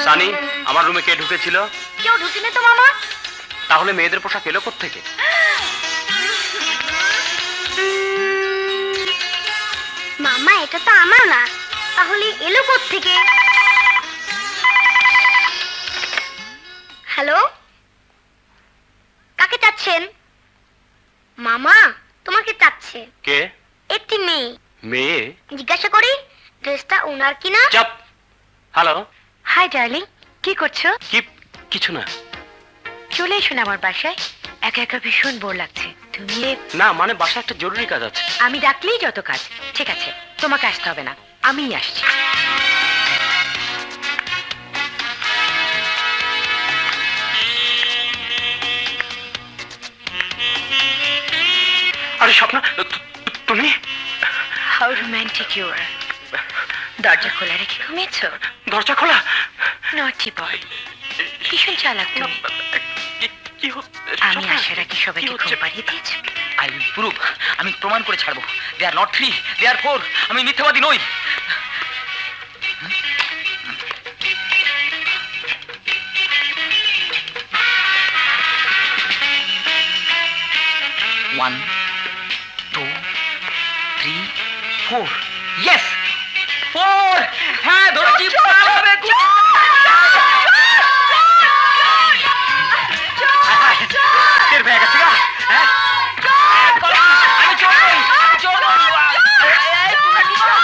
সানি, আমার রুমে কে ঢুকেছিল? কেউ ঢুকিনি তো মামা। তাহলে মেয়েদের পোশাক এলো কোত্থেকে? মামা, এটা তো আমার না, তাহলে এলো কোত্থেকে? হ্যালো, কাকে চাচ্ছেন? মামা তোমাকে চাচ্ছে কে? একটি মেয়ে। মেয়ে? জিজ্ঞাসা করি ড্রেসটা ওনার কিনা? চাপ। হ্যালো। হাই ডার্লিং, কি করছো? কিছু না। চলে এসো না আমার বাসায়, একা একা ভীষণ বোর লাগছে। তুমি না মানে বাসায় একটা জরুরি কাজ আছে। আমি ডাকলেই যত কাজ। ঠিক আছে, তোমাকে আসতে হবে না, আমিই আসছি। আরে স্বপ্না, তুমি? How romantic you are. দরজা খোলা রেখে ঘুমিয়েছো? দরজা খোলা? নটি বয়, ভীষণ চালাক তুমি। আমি আসার আগে সবাইকে ঘুম পাড়িয়ে দিয়েছো। আই উইল প্রুভ, আমি প্রমাণ করে ছাড়বো। দে আর নট 3, দে আর 4। আমি মিথ্যাবাদী নই। One, 2, 3, 4. Yes! 4! হ্যাঁ, ধরেছি। পালাবে। টের পেয়ে গেছি গা? হ্যাঁ? আমি চোর নই, আমি চোর নই। এই, তোমরা কি করো?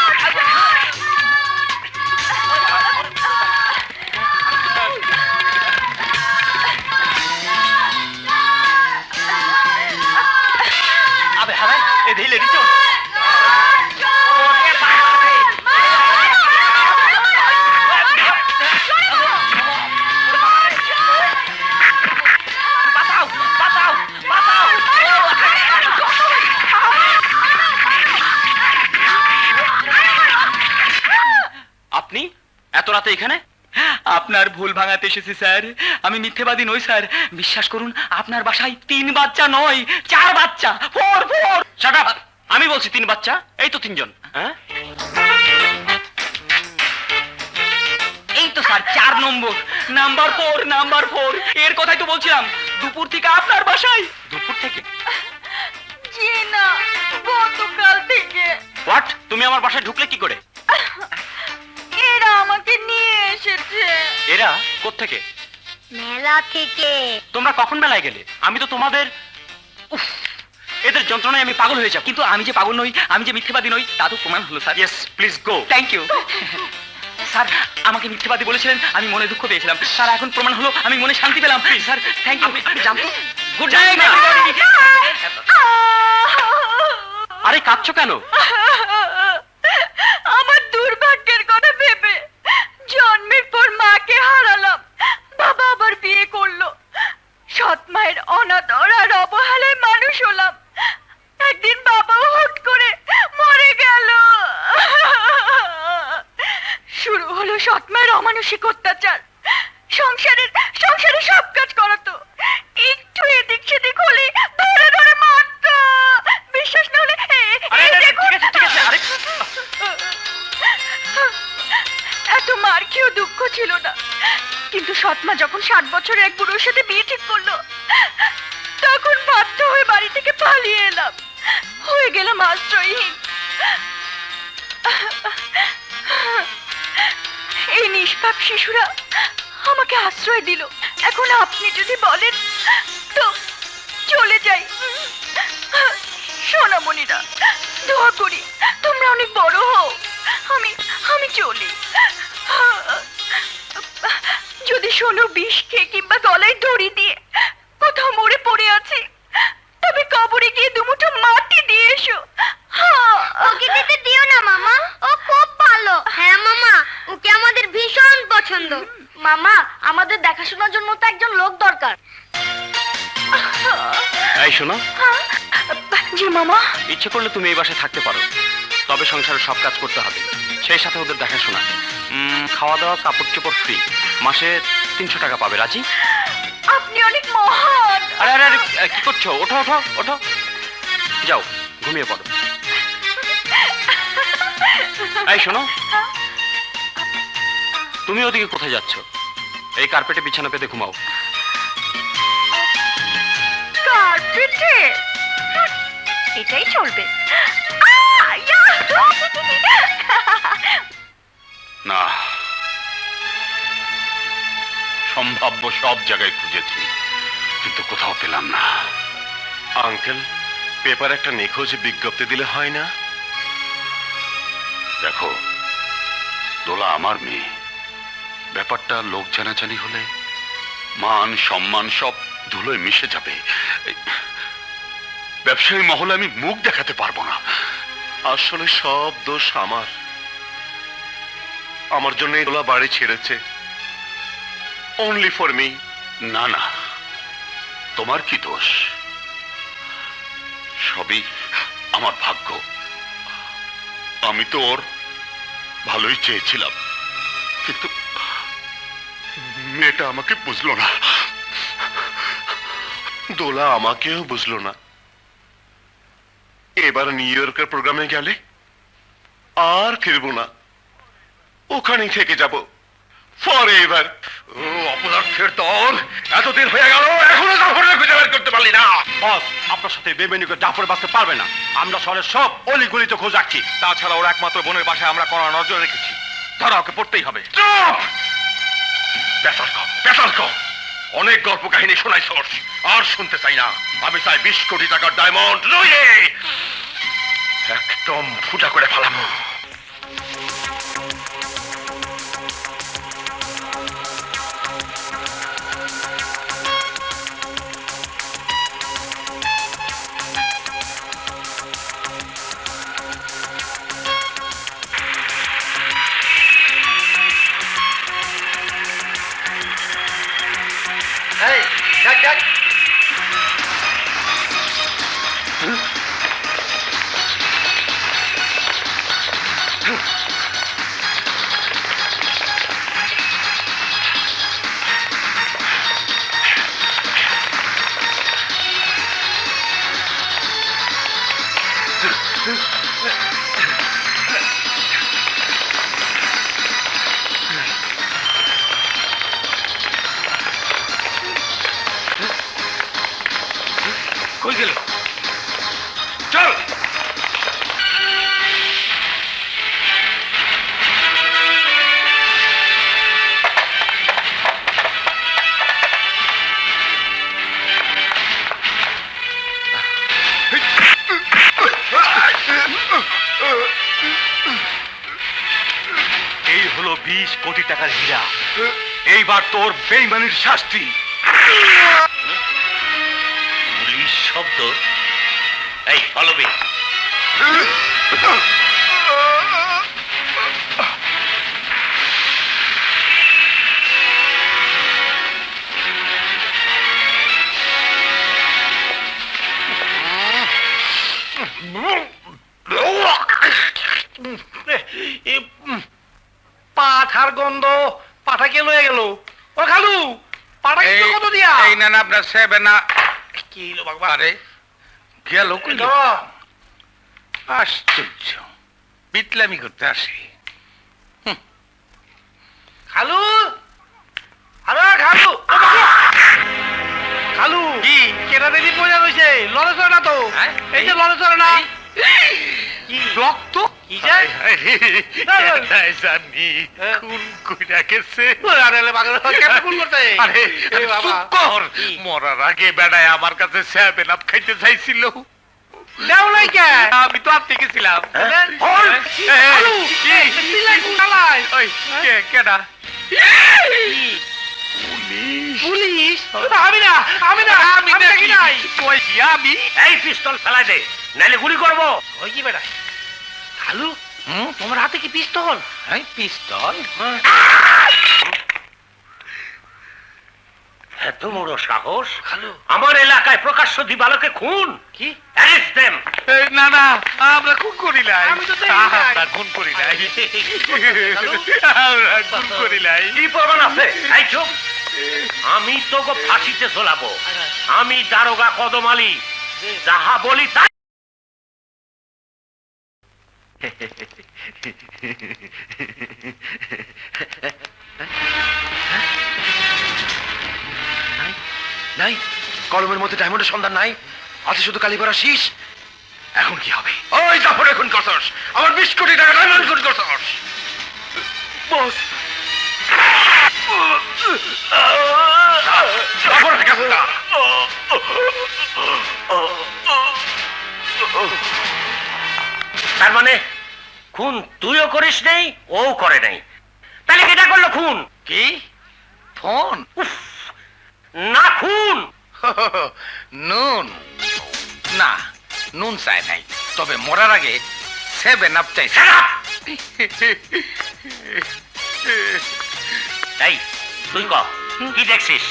আবে হবে এ ধীলে দিছো। বাঁচাও, বাঁচাও, বাঁচাও। আপনি এত রাতে এখানে? আপনার ভুল ভাঙাতে এসেছি স্যার। আমি মিথ্যেবাদী নই স্যার। বিশ্বাস করুন, আপনার বাসায় 3 বাচ্চা নয়, 4 বাচ্চা। 4, 4। Shut up! আমি বলছি 3 বাচ্চা, এই তো 3 জন। হ্যাঁ? এই তো স্যার 4 নম্বর, নাম্বার 4, নাম্বার 4। এর কথাই তো বলছিলাম। দুপুর থেকে আপনার বাসায়। দুপুর থেকে? জি না, গতকাল থেকে হোয়াট? তুমি আমার বাসায় ঢুকলে কি করে? এরা আমাকে নিয়ে এসেছে। এরা কোত্থেকে? মেলা থেকে। তোমরা কখন মেলায় গেলে? আমি তো তোমাদের উফ, এদের যন্ত্রণায় আমি পাগল হয়ে যাব। কিন্তু আমি যে পাগল নই, আমি যে মিথ্যেবাদী নই, তা তো প্রমাণ হলো স্যার। Yes, please go. Thank you sir. আমাকে মিথ্যেবাদী বলেছিলেন, আমি মনে দুঃখ পেয়েছিলাম। স্যার এখন প্রমাণ হলো, আমি মনে শান্তি পেলাম। Sir thank you. জানতো? Good night everybody. আরে কাঁদছো কেন? আমার দুর্ভাগ্যের কথা ভেবে জন্মের পর মাকে হারালাম, বাবা আবার বিয়ে করলো, সৎ মায়ের অনাদর আর অবহেলায় মানুষ হলাম। একদিন বাবা হুট করে মরে গেল। শুরু হলো সৎ মায়ের অমানসিক অত্যাচার। সংসারের সব কাজ করাতো, একটু এদিক সেদিক হলে ধরে ধরে মারতো। বিশ্বাস না হলে এই দেখুন। ঠিক আছে, আরে এত মার খেয়েও দুঃখ ছিল না, কিন্তু সৎমা যখন 60 বছর এক বুড়োর সাথে বিয়ে ঠিক করলো, তখন বাধ্য হয়ে বাড়ি থেকে পালিয়ে এলাম, হয়ে গেলাম আশ্রয়হীন। এই নিষ্পাপ শিশুরা আমাকে আশ্রয় দিল। এখন আপনি যদি বলেন তো চলে যাই। সোনামণিরা, দোয়া করি তোমরা অনেক বড় হও, আমি চলি। যদি শোনো বিষ খেয়ে কিংবা গলায় দড়ি দিয়ে কোথাও মরে পড়ে আছি, তবে কবরে গিয়ে দুমুঠো মাটি দিয়ে এসো। ওকে যেতে দিও না মামা, ও খুব ভালো। হ্যাঁ মামা, ওকে আমাদের ভীষণ পছন্দ। মামা, আমাদের দেখাশোনার জন্য তো একজন লোক দরকার। এই শোনো, জি মামা। ইচ্ছে করলে তুমি এই বাসায় থাকতে পারো, তবে সংসারের সব কাজ করতে হবে, সেই সাথে ওদের দেখাশোনা। খাওয়া দাওয়া, কাপড় চোপড় ফ্রি। মাসে 300 টাকা পাবে। রাজি? আপনি অনেক মহান। আরে আরে আরে, কি করছো? ওঠো ওঠো ওঠো, যাও ঘুমিয়ে পড়ো। এই শোনো, তুমি ওদিকে কোথায় যাচ্ছ? এই কার্পেটে বিছানা পেতে ঘুমাও। কার্পেটে? এটাই চলবে। না, সম্ভাব্য সব জায়গায় খুঁজেছি, কিন্তু কোথাও পেলাম না। আঙ্কেল, পেপার একটা নিখোঁজ বিজ্ঞপ্তি দিলে হয় না? দেখো, দোলা আমার মেয়ে। ব্যাপারটা লোক জানাজানি হলে মান সম্মান সব ধুলোয় মিশে যাবে। ব্যবসায়ী মহলে আমি মুখ দেখাতে পারবো না। আসলে সব দোষ আমার। আমার জন্য দোলা বাড়ি ছেড়েছে, অনলি ফর মি। না না, তোমার কি দোষ? সবই আমার ভাগ্য। আমি তো ওর ভালোই চেয়েছিলাম, কিন্তু মেয়েটা আমাকে বুঝলো না। দোলা আমাকেও বুঝলো না। এবার নিউ ইয়র্কের প্রোগ্রামে গেলে আর ফিরবো না, ওখানেই থেকে যাব ফর এভার। অপদার্থের দল, এতদিন হয়ে গেল, এখনো জাফরের খুঁজে বের করতে পারলি না। বস, আপনার সাথে বেমেনিকে জাফর বাঁচতে পারবে না। আমরা শহরের সব অলিগলিতে খোঁজ রাখছি। তাছাড়া ওর একমাত্র বোনের বাসায় আমরা কড়া নজর রেখেছি। ধরা ওকে পড়তেই হবে। চুপ! পেশাল কম। অনেক গল্প কাহিনী শোনাইছস, আর শুনতে চাই না। আমি চাই 20 কোটি টাকার ডায়মন্ড লইয়ে একদম ফুটা করে ফেলামো। কই গেল? চল। এই হলো 20 কোটি টাকার হীরা। এইবার তোর বেইমানির শাস্তি। পুলিশ শব্দ। এই ফলো মি। পাঠার গন্ধ। পাঠা কে লয়ে গেল? ও খালু, পাঠা কিন্তু কত দিয়া? এই না না, আপনার সেবে না। কি হলো বাবা? আরে গেল কই? আশ্চর্য, বিটলামি করতে আসে। খালু, আরে খালু, খালু কি কেটা দেবী পয়সা রয়েছে? লড়ে চড়ে না তো? এই যে লড়ে চড়ে না, কি রক্ত? কি যায় জানি খুন কইরা গেছে। আরে বাগর কেমন খুন করতে? আরে চুপ কর। মরার আগে বেড়ায় আমার কাছে 7 আপ খাইতে চাইছিল। দেও নাই কে? আমি তো আপনি গেছিলাম। কেডা? পুলিশ? আমি না, আমি না, আমি দেখি নাই। কইছি আমি। এই পিস্তল ফেলাই দে, নাইলে গুলি করব। ওই কি বেটা? খালু, তোমার হাতে কি পিস্তল? হ্যাঁ, পিস্তল। এত বড় সাহস আমার এলাকায় প্রকাশ্য দিবালোকে খুন? কি? Arrest them. না না, আমরা খুন করি নাই। আমি তো আমরা খুন করি নাই। আমরা খুন করি নাই। কি প্রমাণ আছে? এই চুপ। আমি তোকে ফাঁসিতে ঝোলাবো। আমি দারোগা কদম আলী, যাহা বলি তাই। নাই, কলমের মধ্যে ডায়মন্ডের সন্ধান নাই, আছে শুধু কালীপাড়া শীষ। এখন কি হবে? ওই জাফর খুন করছস, আমার 20 কোটি টাকা ডায়মন্ড খুন করছস। বস, জাফর কাছে তার মানে খুন তুইও করিস নাই, ও করে নাই, তাহলে কেটা করলো খুন? কি ফোন? না খুন। নুন? না, নুন চাই নাই, তবে মরার আগে 7 আপ চাই। Shut up! এই তুই ক কি দেখছিস?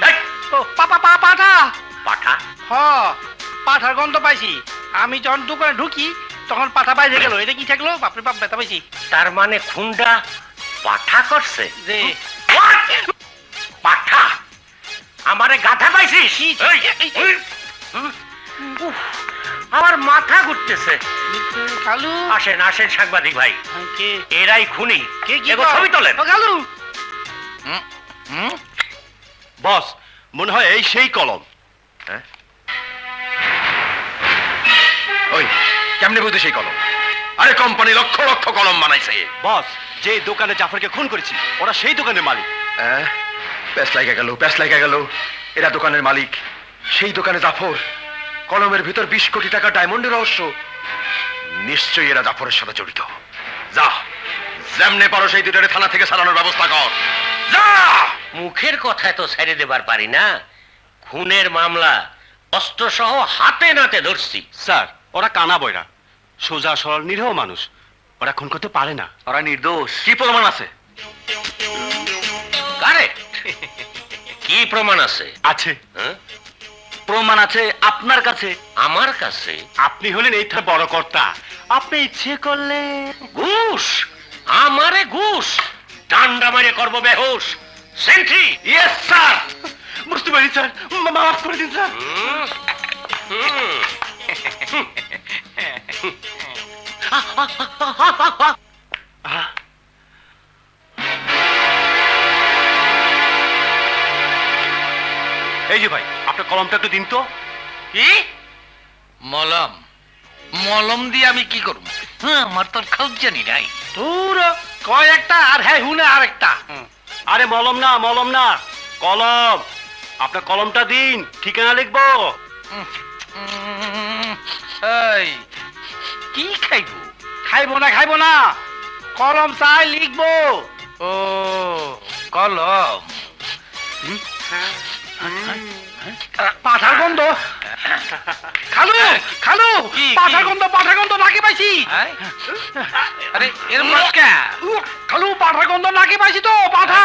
এই, পাঠা পাঠা? হ, পাঠার গন্ধ পাইছি। আমি যখন দোকানে ঢুকি তখন পাঠা বাইরে গেল। এটা কি থাকলো? বাপরে বাপ, ব্যথা পাইছি। তার মানে খুনটা পাঠা করছে? যে What? পাঠা? আমারে গাধা পাইছিস? এই, এই, উফ, আমার মাথা ঘুরতেছে। খালু আসেন আসেন সাংবাদিক ভাই, কে এরাই খুনি। কে কি এগো ছবি তোলেন। ও, খালু বস, মনে হয় এই সেই কলম। ওই কেমনে বুঝতে সেই কলম? আরে কোম্পানি লক্ষ লক্ষ কলম বানাইছে। বস, যে দোকানে জাফরকে খুন করেছি ওরা সেই দোকানের মালিক। প্যাস লাগা গেল। এরা দোকানের মালিক, সেই দোকানে জাফর। কলমের ভিতর 20 কোটি টাকা ডায়মন্ডের রহস্য। নিশ্চয়ই এরা জাফরের সাথে জড়িত। যা, যেমনে পারো সেই দুটারে থানা থেকে সারানোর ব্যবস্থা কর। যা। মুখের কথায় তো ছেড়ে দেবার পারি না। খুনের মামলা অস্ত্র সহ হাতে নাতে ধরছি। স্যার, ওরা কানা বয়রা, সোজা সরল নিরীহ মানুষ, ওরা খুন করতে পারে না। ওরা নির্দোষ। কি প্রমাণ আছে? কারেক্ট। কি প্রমাণ আছে? আছে, হ্যাঁ? প্রমাণ আছে আপনার কাছে। আমার কাছে? আপনি হলেন এই থানার বড় কর্তা, আপনি ইচ্ছে করলে ঘুষ? আমারে ঘুষ? ডান্ডা মারে করবো বেহুশ। সেন্ট্রি। ইয়েস স্যার, বুঝতে পারি স্যার, মাফ করে দিন স্যার। এই যে ভাই, আপনার কলমটা একটু দিন তো। কি মলম? মলম দিয়ে আমি কি করব? হ্যাঁ, আমার তো খাউজ জানি নাই। তোর কয় একটা আর হ্যাঁ হুনে আরেকটা। আরে মলম না, কলম। আপনার কলমটা দিন, ঠিকানা লিখবো। এই কি খাইবো না কলম চাই লিখবো। ও কলম পাঠার গন্ধ। খালু পাঠার গন্ধ নাকি পাইছি। আরে এর মস্কা খালু পাঠার গন্ধ নাকি পাইছি তো। পাঠা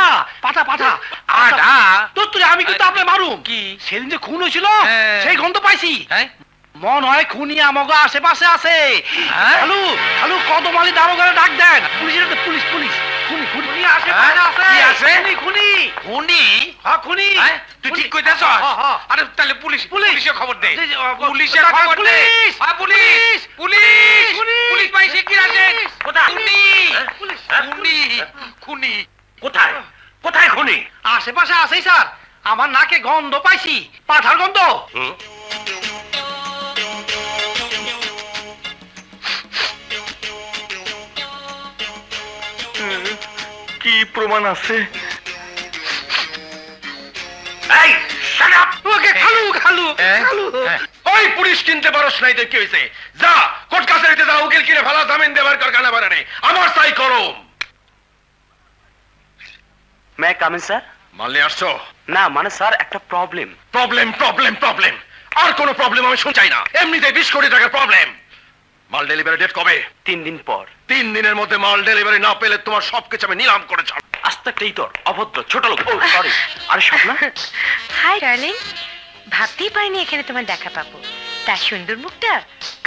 আডা তো তুই। আমি কিন্তু আপনি মারুম কি? সেদিন যে খুন হয়েছিল সেই গন্ধ পাইছি। মন হয় খুনি আমাকে আশেপাশে আছে। খালু কদমালি দারোগারে ডাক দেন। পুলিশ খুনি আশেপাশে আছে। খুনি তুই ঠিক কইতেছ? আরে তাহলে পুলিশে খবর দে। পুলিশে খবর দে। পুলিশ পাইছে কি আছে? খুনি কোথায়? কোথায় খুনি? আশেপাশে আছেই স্যার। আমার নাকে গন্ধ পাইছি, পাঠার গন্ধ। হুম? কি প্রমাণ আছে? এই, shut up! ওকে খালু ওই পুলিশ কিনতে পারস নাই তো কি হয়েছে? যা কোর্ট কাছারিতে যা, উকিল কিনে ফেলা, জামিন দেবার কারখানা বানানে। আমার চাই কলম। মে কামিন স্যার? মাল নিয়ে আসছো? না মানে স্যার, একটা প্রবলেম। প্রবলেম আর কোনো প্রবলেম আমি শুনতে চাই না। এমনিতে 20 কোটি টাকার প্রবলেম। মাল ডেলিভারি ডেট কবে? 3 দিন পর। 3 দিনের মধ্যে মাল ডেলিভারি না পেলে তোমার সবকিছু আমি নিলাম করে ছাড়ব। আস্তে একটা ইতর, অভদ্র, ছোট লোক। ও সরি। আরে স্বপ্না, হাই ডার্লিং, ভাবতেই পারিনি এখানে তোমার দেখা পাবো। তার সুন্দর মুখটা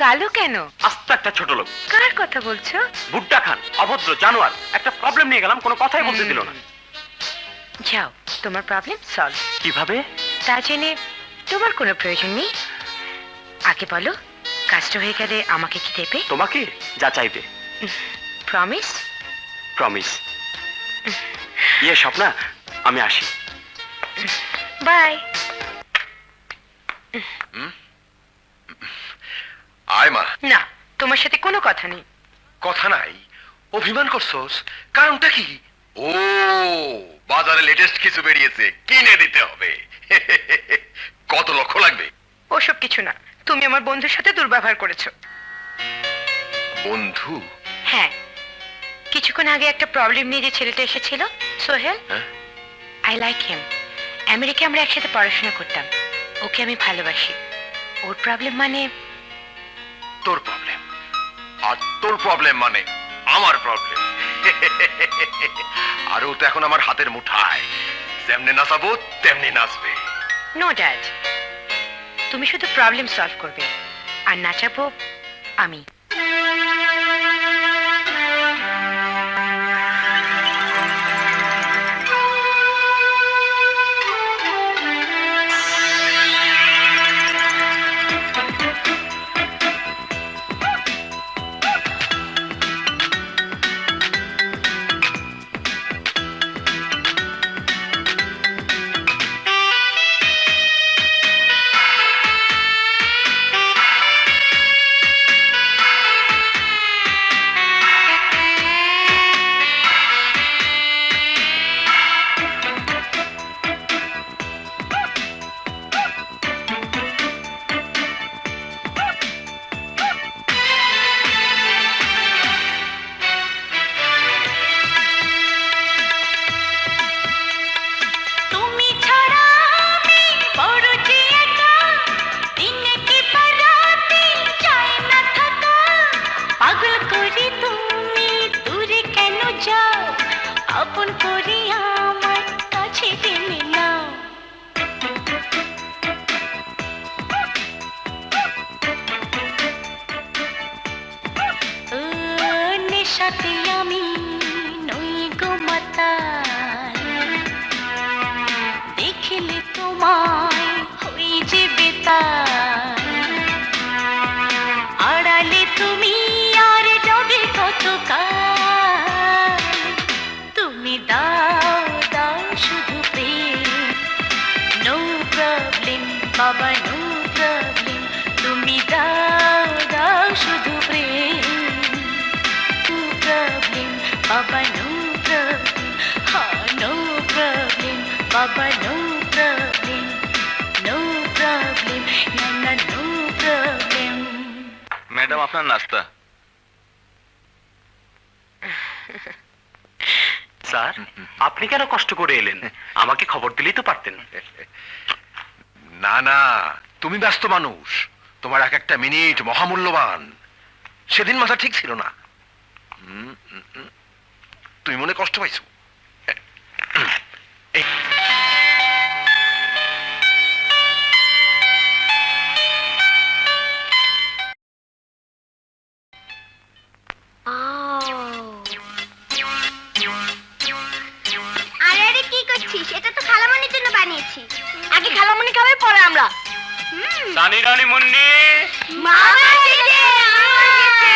কালো কেন? আস্তে একটা ছোট লোক। কার কথা বলছো? বুড্ডা খান, অভদ্র জানোয়ার। একটা প্রবলেম নিয়ে গেলাম, কোনো কথাই বলতে দিল না। যাও, তোমার প্রবলেম সলভ। কিভাবে? তা জেনে তোমার কোনো প্রয়োজন নেই। আগে বলো, কাজটা হয়ে গেলে আমাকে কি দেবে? তোমাকে যা চাইবে। প্রমিস? প্রমিস। ইয়ে স্বপ্না, আমি আসি। বাই। আয় মা। না, তোমার সাথে কোনো কথা নেই। কথা নাই? অভিমান করছস? কারণটা কি? ও, বাজারে লেটেস্ট কিছু বেরিয়েছে, কিনে দিতে হবে। কত লক্ষ লাগবে? ওসব কিছু না, তুমি আমার বন্ধুর সাথে দুর্ব্যবহার করেছো। বন্ধু? হ্যাঁ, কিছুক্ষণ আগে একটা প্রবলেম নিয়ে যে ছেলেটা এসেছিল, সোহেল, হ্যাঁ? I like him. আমেরিকায় আমরা একসাথে পড়াশোনা করতাম। ওকে আমি ভালোবাসি। ওর প্রবলেম মানে তোর প্রবলেম, আর তোর প্রবলেম মানে আমার প্রবলেম। আর ও তো এখন আমার হাতের মুঠায়, যেমনি নাচাবো তেমনি নাচবে। নো ড্যাড, তুমি শুধু প্রবলেম সলভ করবে, আর নাচাবো আমি। আপন করি আমার কাছে টেনে নাও। নেশাতে আমি নই গো মাতাল, দেখলে তোমায় হই যে বেতাল। আড়ালে তুমি আর যাবে কতকাল, তুমি দাও দাও শুধু প্রেম। নো প্রবলেম বাবা, নো প্রবলেম, তুমি দাও দাও শুধু প্রেম। নো প্রবলেম বাবা, নো প্রবলেম, হ্যাঁ নো প্রবলেম বাবা, নো প্রবলেম, নো প্রবলেম, না না নো প্রবলেম। ম্যাডাম আপনার নাস্তা। স্যার, আপনি কেন কষ্ট করে এলেন? আমাকে খবর দিলেই তো পারতেন। না না, তুমি ব্যস্ত মানুষ, তোমার এক একটা মিনিট মহামূল্যবান। সেদিন মাথা ঠিক ছিল না, তুমি মনে কষ্ট পাইছো। আরে আরে কি করছিস? এটা তো খালামণির জন্য বানিয়েছি। আগে খালামণি খাবে, পরে আমরা। সানি রানী মুন্নি, মামা এসেছে, মামা এসেছে।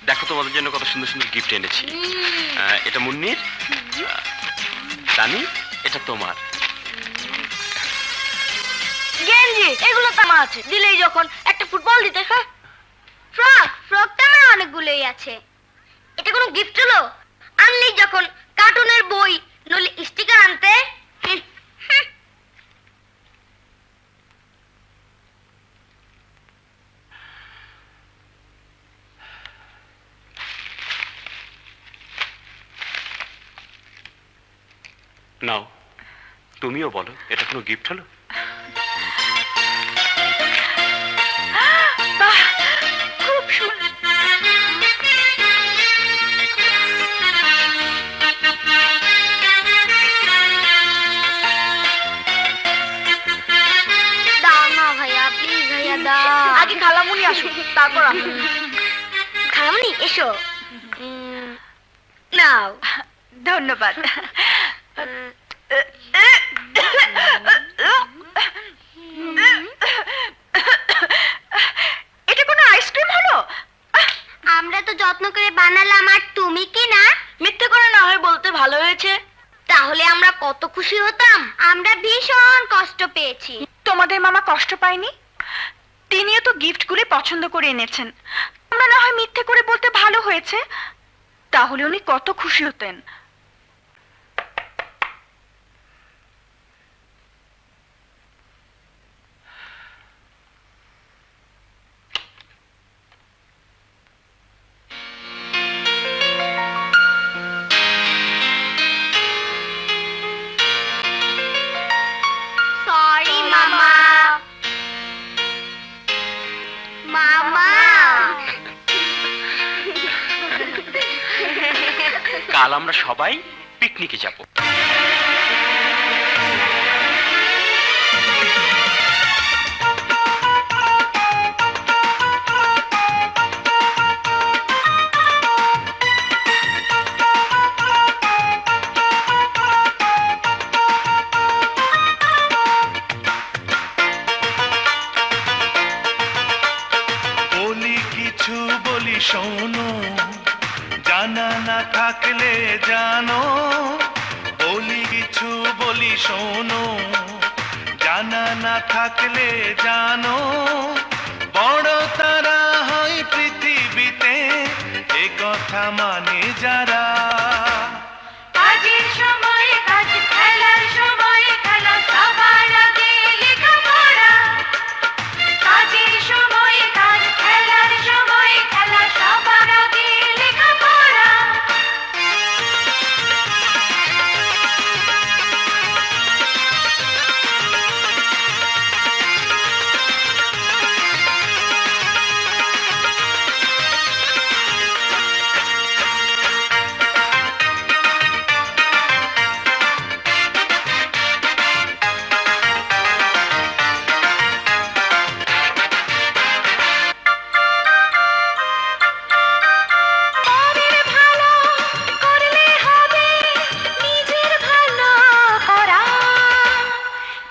দেখো তোমাদের জন্য কত সুন্দর সুন্দর গিফট এনেছি। এটা মুন্নির, সানি এটা তোমার। গেঞ্জি এগুলো তো আমার আছে, দিলেই যখন একটা ফুটবল দিতে। হ্যাঁ, ফ্রক, ফ্রক তো আমার অনেকগুলোই আছে। এটা কোনো গিফট হলো? আনলি যখন কার্টুনের বই নইলে স্টিকার আনতে। নাও, তুমিও বলো, এটা কোনো গিফট হলো? বাহ, খুব সুন্দর। দাও না ভাইয়া, প্লিজ ভাইয়া দাও। আগে খালামণি আসুক, তারপর আমি। খালামণি এসো। নাও। ধন্যবাদ। এটা কোনো আইসক্রিম হলো? আমরা তো যত্ন করে বানালাম, আর তুমি কি না? মিথ্যে করে না হয় বলতে ভালো হয়েছে। তাহলে আমরা কত খুশি হতাম। আমরা ভীষণ কষ্ট পেয়েছি। তোমাদের মামা কষ্ট পায়নি? তিনিও তো গিফটগুলি পছন্দ করে এনেছেন। আমরা না হয় মিথ্যে করে বলতে ভালো হয়েছে, তাহলে উনি কত খুশি হতেন। কাল আমরা সবাই পিকনিকে যাব। বলি কিছু বলি শোনো, জানা না থাকলে জানো। বলি কিছু বলি শোনো, জানা না থাকলে জানো। বড় তারা হয় পৃথিবীতে, এ কথা মানে যারা। কাজের সময় কাজ, খেলার সময় খেলা, সবার আগে লেখাপড়া। কাজের সময় কাজ, খেলার সময় খেলা, সবার আগে লেখাপড়া। পরের ভালো করলে হবে নিজের ভালো করা।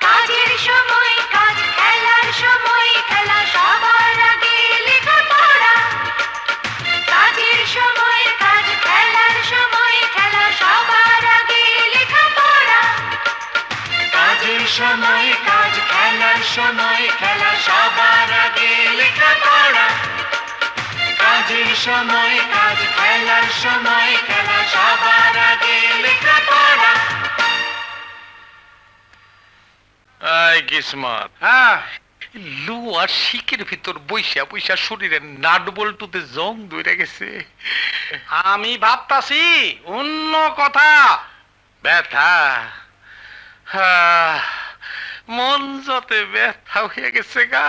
কাজের সময় কাজ, খেলার সময় খেলা, সবার আগে লেখাপড়া। কাজের সময় কাজ, খেলার সময় খেলা, সবার আগে লেখাপড়া। কাজের সময় কাজ, খেলার সময় খেলা, সবার আগে লেখাপড়া। কাজের সময় কাজ, খেলার সময় খেলা, সবার আগে লেখাপড়া। আই কিসমত, হ্যাঁ, লু আর শিকের ভিতর বইসা বইসা শরীরের নাট বল্টুতে জং ধরে গেছে। আমি ভাবতাছি অন্য কথা। ব্যথা, মন যতে ব্যথা হয়ে গেছে গা।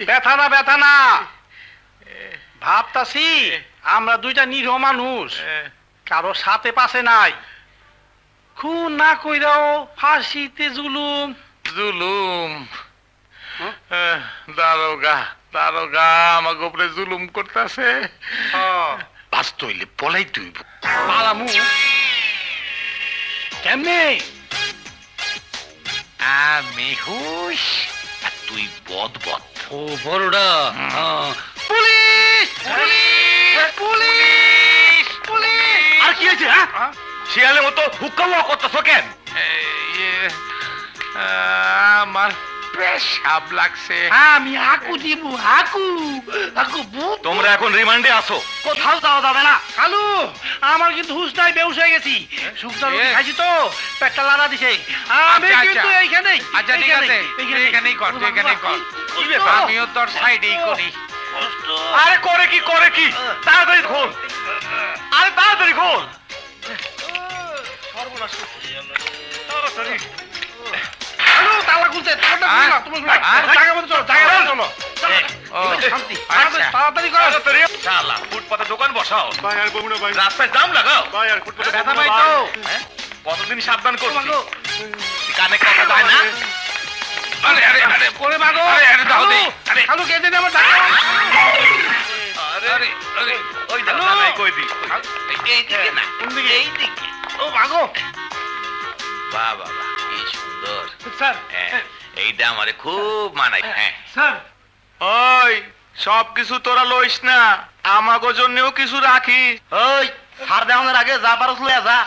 ব্যথা না ভাবতাছি আমরা দুইটা নিরীহ মানুষ, কারো সাথে পাশে নাই। খুন না কইরাও ফাঁসিতে জুলুম। জুলুম, দারোগা দারোগা আমাকে উপরে জুলুম করতেছে। বাস্ত হইলে পলাই তুইব। পালামু কেমনে? আমি হুশ আর তুই বদ বদ। ও বড়ডা। Police police police police! আর কি হয়েছে? হ্যাঁ, শিয়ালের মতো হুক্কা করতেছ কেন? আমার পেশাব লাগছে। আমি হাকু দিব, হাকু হাকু ভূত। তোমরা এখন রিমান্ডে আসো। কোথাও যাওয়া যাবে না। কালু, আমার কিন্তু হুঁশ নাই, বেহুশ হয়ে গেছি। শুকনা রুটি খাইছি তো, পেটটা লাড়া দিছে। আমি আচ্ছা, কিন্তু আচ্ছা। এইখানেই। আচ্ছা ঠিক আছে, তুই এখানেই কর, তুই এখানেই কর। আমিও তোর সাইডেই করি। আরে করে কি তাড়াতাড়ি খোল, আরে তাড়াতাড়ি খোল। কালু, তালা খুলতে, তালাটা খুলে নাও, তুমি খুলে নাও। জায়গা মতো চলো, জায়গা মতো চলো। ও, শান্তি। আচ্ছা। তাড়াতাড়ি করো। শালা ফুটপাতে দোকান বসাও, রাস্তায় জাম লাগাও। ব্যথা পাই তো। হ্যাঁ? কতদিন সাবধান করছি, কানে কথা যায় না। আরে আরে আরে করে মাগো। আরে, আরে, দাও কালু, দে, আরে। কালু, কেটে দে আমার টাকা। আরে আরে আরে ওই দাদা নাই কই দি। এই দিকে না, এই দিকে। ও মাগো। বাহ বাহ বাহ, কি সুন্দর। স্যার, হ্যাঁ, এইটা আমারে খুব মানায়। হ্যাঁ, স্যার, ওই সব কিছু তোরা লইস না, আমাগো জন্যও কিছু রাখিস। ওই সার দেওয়ানোর আগে যা পারস লইয়া যা।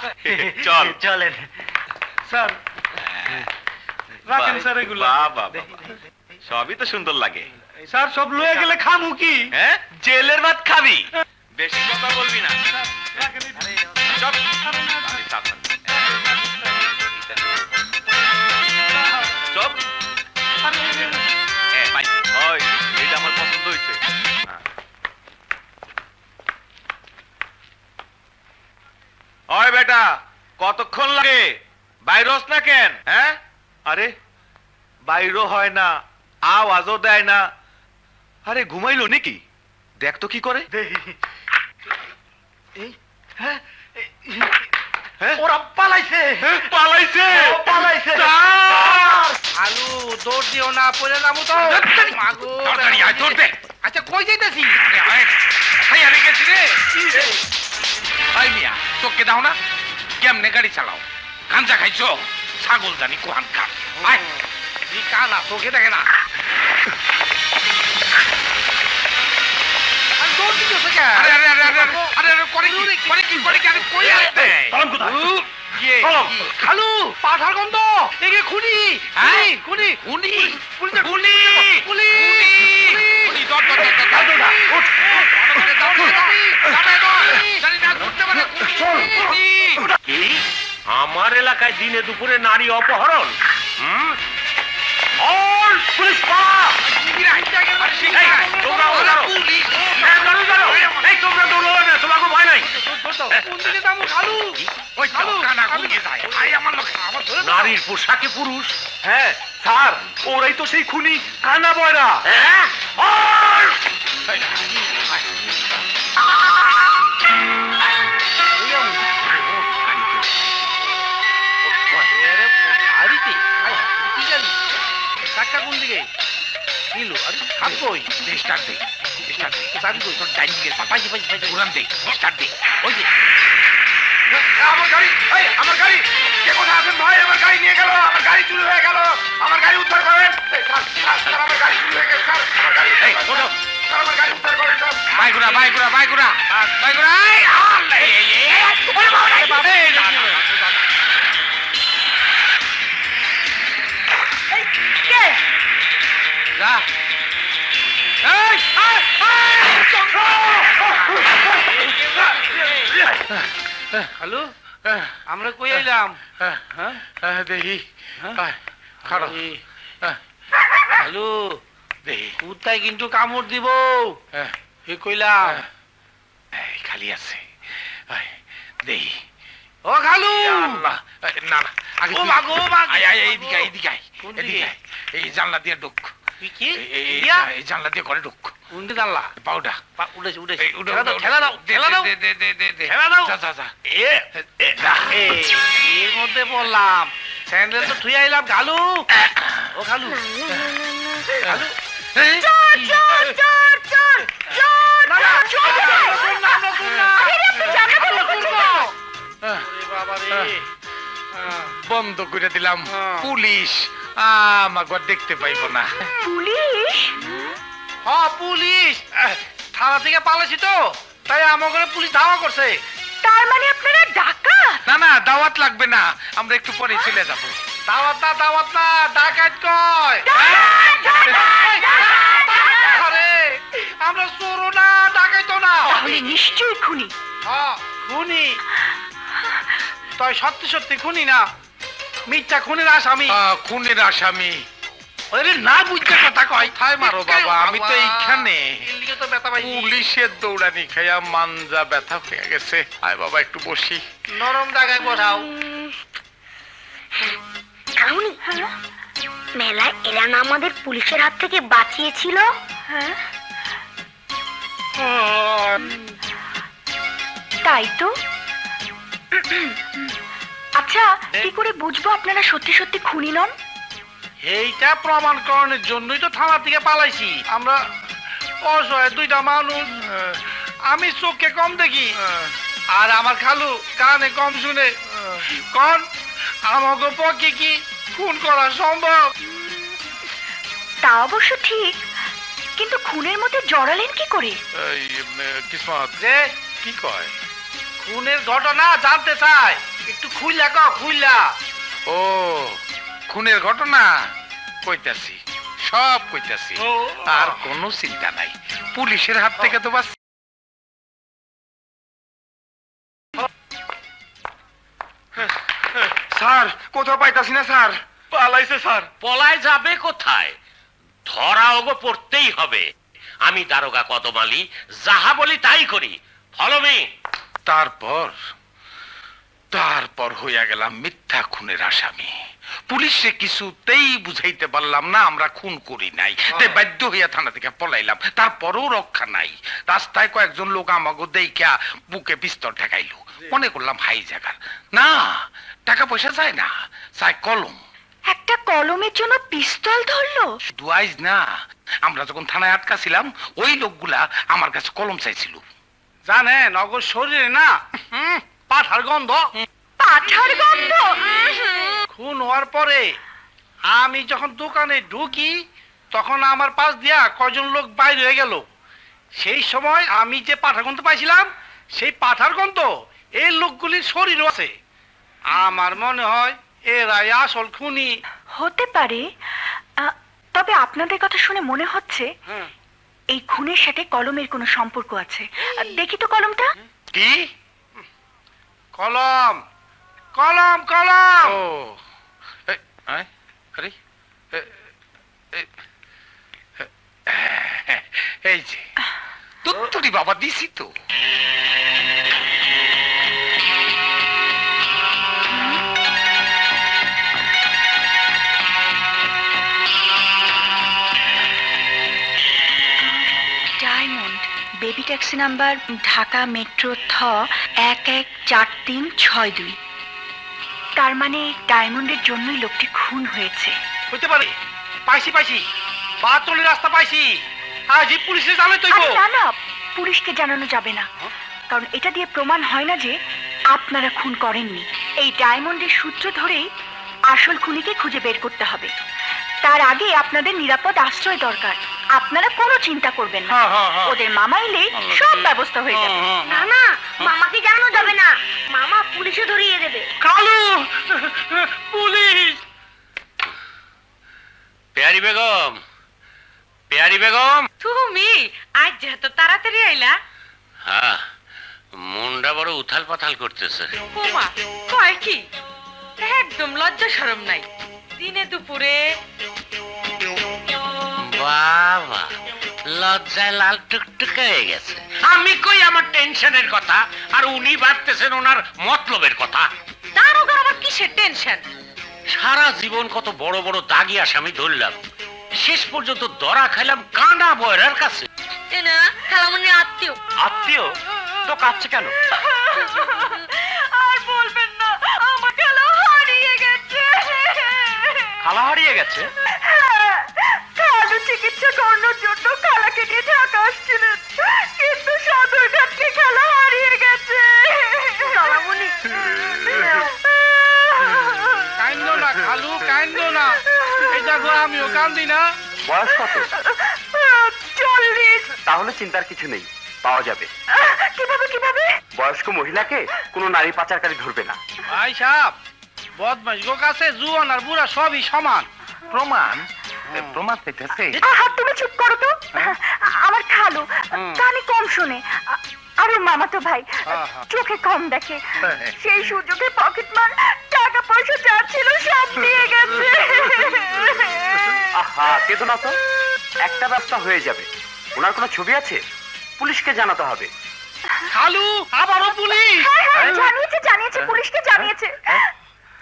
চল চলেন স্যার, রাখেন স্যার এগুলো। বাহ বাহ বাহ, সবই তো সুন্দর লাগে। স্যার, সব লয়ে গেলে খামু কি? হ্যাঁ, জেলের ভাত খাবি, বেশি কথা বলবি না। চল। আমি সাবধান। চল। হ্যাঁ, পাইছি। ওই, এইটা আমার পছন্দ হয়েছে। ওই বেটা, কতক্ষণ লাগে? বাইরস না কেন? হ্যাঁ, আরে বাইরও হয় না, আওয়াজও দেয় না। আরে ঘুমাইলো নাকি? দেখ তো কি করে। ওরা পালাইছে পালাইছে পালাইছে আলু দৌড় দিও না পড়ে যাবো তো মাগো তাড়াতাড়ি আয়, দৌড় দে। আচ্ছা কই যাইতেছি হাইয়া রেখেছি রে ভাই মিয়া চোখকে দাও না কেমনে গাড়ি চালাও গাঞ্জা খাইছো ছাগল জানি কোহান খা আয় কানা চোখে দেখে না আর দৌড় দিতেছে কেন? আরে আরে আরে আরে আরে আরে করে কি আরে কই আছে কলম কোথায়? ইয়ে, কলম। খালু পাঠার গন্ধ এগে খুনি হ্যাঁ? খুনি খুনি পুলিশ খুনি পুলিশ খুনি দর দর দর কি আমার এলাকায় দিনে দুপুরে নারী অপহরণ হুম? অল পুলিশ পাওয়া! এই, তোমরা ও দাঁড়াও। হ্যাঁ, দাঁড়াও, দাঁড়াও। এই, তোমরা দৌড়ো না, তোমাকে ভয় নাই। কোন দিকে যাবো খালু ওই তো কানা খুঁজে যায় আয় আমার লোক আমার ধরে নারীর পোশাকে পুরুষ হ্যাঁ স্যার ওরাই তো সেই খুনি কানা বয়রা। হ্যাঁ? অল! গাড়িতে কি গাড়ি চাক্কা কোন দিকে নিলু আরে হাত কই স্টার্ট দে স্টার্ট দে চাবি কই তোর ডাইন দিকে পাইছি পাইছি পাইছি উড়ান দে স্টার্ট দে ওই যে আমার গাড়ি এই আমার গাড়ি কে কোথায় আছেন ভাই আমার গাড়ি নিয়ে গেল আমার গাড়ি চুরি হয়ে গেল আমার গাড়ি উদ্ধার করেন এই, স্যার, আমার গাড়ি চুরি হয়ে গেছে স্যার আমার গাড়ি এই ওঠো স্যার আমার গাড়ি উদ্ধার করেন স্যার বাইগুড়া এই আলে এই বাবা কে যা খালু আমরা কই আইলাম হ্যাঁ দেখি হ্যাঁ? খাড়ো খালু দেখি কুত্তায় কিন্তু কামড় দিব হ্যাঁ এ কইলাম এই খালি আছে দেখি ও খালু আল্লাহ না না আগে ও তুই- মাগো মাগো আয় আয় এইদিকে আয়, এইদিকে আয়, কোন এদিকে দিকে? আয়। এই জানলা দিয়ে ঢুক কি এই জানলা দিয়ে করে ঢুক উন্ডি জানলা পাউডা উঠেছে উঠেছে এই উঠে ঠেলা দাও উঠে, ঠেলা দাও দে, ঠেলা দাও দে, দে, দে, দে, দে। ঠেলা দাও। যা, যা, যা। এর মধ্যে বললাম স্যান্ডেল তো থুই আইলাম খালু ও খালু খালু এই, চোর চোর চোর চোর চোর না, না, চোর নতুন না, নতুন না। আরে আপনি জামা খুলে করছেন কেন? ওরে বাবা রে বন্ধ করে দিলাম হ্যাঁ। পুলিশ আমাকে আর দেখতে পাইব না পুলিশ হ্যাঁ পুলিশ থানা থেকে পালাইছি তো তাই আমার ঘরে পুলিশ ধাওয়া করছে তার মানে আপনারা ডাকাত না না দাওয়াত লাগবে না আমরা একটু পরে চলে যাব দাওয়াত না ডাকাত কয় আরে আমরা চোরও না ডাকাইতো না তাহলে নিশ্চয়ই খুনি হ্যাঁ খুনি তাই সত্যি সত্যি খুনি না মিথ্যা খুনির আসামি খুনের আসামি আরে না বুঝতে কথা কয় কোথায় মারো বাবা আমি তো এইখানে এদিকে তো ব্যথা পাইছি পুলিশের দৌড়ানি খাইয়া মানজা ব্যথা হয়ে গেছে আয় বাবা একটু বসি নরম জায়গায় বসাও কাউনি মেলায় এরা না আমাদের পুলিশের হাত থেকে বাঁচিয়েছিল হ্যাঁ তাই তো আচ্ছা কি করে বুঝবো আপনারা সত্যি সত্যি খুনি নন এইটা প্রমাণকরণের জন্যই তো থানা থেকে পালাইছি আমরা অসহায় দুইটা মানুষ আমি চোখে কম দেখি আর আমার খালু কানে কম শুনে কোন আমাকে পক্ষে কি খুন করা সম্ভব তা অবশ্য ঠিক কিন্তু খুনের মধ্যে জড়ালেন কি করে এই কিসমত যে কি কয় খুনের ঘটনা জানতে চাই একটু খুইলা খুইলা ও খুনের ঘটনা কইতাছি সব কইতাছি ও। আর কোনো চিন্তা নাই পুলিশের হাত থেকে তো বাস স্যার কোথাও পাইতাছি না স্যার পালাইছে স্যার পলায় যাবে কোথায় ধরা ওগো পড়তেই হবে আমি দারোগা কদম আলী যাহা বলি তাই করি ফলো মি তারপর হইয়া গেলাম মিথ্যা খুনের আসামি পুলিশে কিছুতেই বুঝাইতে পারলাম না আমরা খুন করি নাই তাই বাধ্য হইয়া থানা থেকে পলাইলাম তারপরও রক্ষা নাই রাস্তায় কয়েকজন লোক আমাকে দেইখা বুকে পিস্তল ঠেকাইলো মনে করলাম ভাই জায়গা না, টাকা পয়সা চাই না, চাই কলম। একটা কলমের জন্য পিস্তল ধরলো? দুয়াইজ না, আমরা যখন থানায় আটকা ছিলাম ওই লোকগুলা আমার কাছে কলম চাইছিল। জানেন অগর শরীরে না পাঠার গন্ধ। পাঠার গন্ধ? খুন হওয়ার পরে আমি যখন দোকানে ঢুকি তখন আমার পাশ দিয়া কজন লোক বাইরে হয়ে গেল। সেই সময় আমি যে পাঠার গন্ধ পাইছিলাম সেই পাঠার গন্ধ এই লোকগুলির শরীরও আছে। আমার মনে হয় এরাই আসল খুনি। হতে পারে, তবে আপনাদের কথা শুনে মনে হচ্ছে এই খুনের সাথে কলমের কোনো সম্পর্ক আছে। দেখি তো কলমটা। কি? কলম কলম কলম। ও আরে এই যে তুত্তুরি বাবা দিছি তো। Diamond, baby taxi number Dhaka metro 114362। তার মানে ডায়মন্ডের জন্যই লোকটি খুন হয়েছে। হইতে পারে। পাইছি পাইছি, বাতলের রাস্তা পাইছি। আজ পুলিশে জানে তো। আরে না না, পুলিশকে জানানো যাবে না, কারণ এটা দিয়ে প্রমাণ হয় না যে আপনারা খুন করেননি। এই ডায়মন্ডের সূত্র ধরেই আসল খুনিকে খুঁজে বের করতে হবে। তার আগে আপনাদের নিরাপদ আশ্রয় দরকার। আপনারা কোনো চিন্তা করবেন না, ওদের মামা এলেই সব ব্যবস্থা হয়ে যাবে। না না, মামাকে জানানো যাবে না, মামা পুলিশে ধরিয়ে দেবে। কালু, পুলিশ। পেয়ারি বেগম, পেয়ারি বেগম। তুমি আজ যেহেতু তাড়াতাড়ি আইলা। হ্যাঁ, মনটা বড় উথাল পাথাল করতেছে। বোমা কয় কি? একদম লজ্জা শরম নাই। দিনে দুপুরে বাবা, লজ্জায় লাল টুকটুকে হয়ে গেছে। আমি কই আমার টেনশনের কথা, আর উনি ভাবতেছেন ওনার মতলবের কথা। তার ওপর আবার কিসের টেনশন? সারা জীবন কত বড় বড় দাগি আসামি ধরলাম, শেষ পর্যন্ত ধরা খাইলাম কানা বয়রার কাছে। না খালামুনি আত্মীয়। আত্মীয় তো কাঁদছে কেন? আর বলবেন না, আমার খালা হারিয়ে গেছে। খালা হারিয়ে গেছে? খালু চিকিৎসা করানোর জন্য খালাকে নিয়ে ঢাকা আসছিলেন, কিন্তু সদরঘাটকে খালা হারিয়ে গেছে। কান্দো না খালু, কান্দো না। এই দেখো আমিও কান্দি না। বয়স কত? 40। তাহলে চিন্তার কিছু নেই, পাওয়া যাবে। কিভাবে কিভাবে? বয়স্ক মহিলাকে কোনো নারী পাচারকারী ধরবে না। ভাই সাহেব, বদমাশ গো কাছে জুয়ান আর বুড়া সবই সমান। প্রমাণ? প্রমাণ চাইতেছে? তুমি চুপ করো তো। আমার খালু কানে কম শোনে, আর ওর মামাতো ভাই চোখে কম দেখে। সেই সুযোগে পকেটমার টাকা পয়সা যা ছিল সব নিয়ে গেছে। আহা, কেঁদো না তো, একটা ব্যবস্থা হয়ে যাবে। ওনার কোনো ছবি আছে? পুলিশকে জানাতে হবে। খালু, আবারও পুলিশ? জানিয়েছে জানিয়েছে, পুলিশকে জানিয়েছে।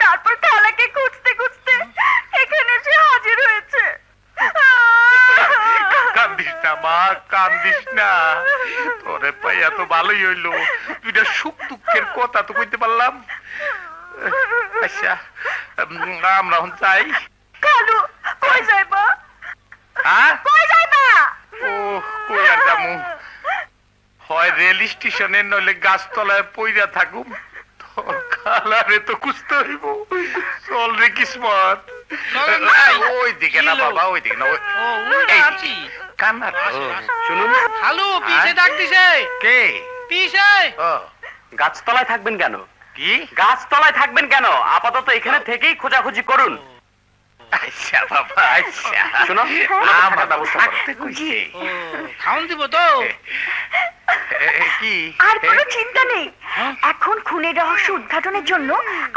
তারপর খালাকে খুঁজতে খুঁজতে এখানে এসে হাজির হয়েছে। কান্দিস না মা, কান্দিস না। তোরে পাইয়া তো ভালোই হইলো, দুইটা সুখ দুঃখের কথা তো কইতে পারলাম। আচ্ছা, আমরা এখন চাই। খালু কই যাইবা? হ্যাঁ, কই যাইবা? ও কই আর যামু, হয় রেল স্টেশনে নইলে গাছতলায় পইরা থাকুম। তোর খালারে তো খুঁজতে হইব। চল রে কিসমত। ওই দিকে না বাবা, ওই দিকে না। ও উল্টা আছি। কান্না শুনুন, খালু পিছে ডাক দিছে। কে? পিছে। ও, গাছতলায় থাকবেন কেন? কি? গাছতলায় থাকবেন কেন? আপাতত এখানে থেকেই খোঁজাখুঁজি করুন। আচ্ছা বাবা, আচ্ছা। শোনো, আমরা ব্যবস্থা করো। থাকতে কইছি। ও, খাওন দিব তো? কি? আর কোনো চিন্তা নেই। এখন খুনের রহস্য উদ্ঘাটনের জন্য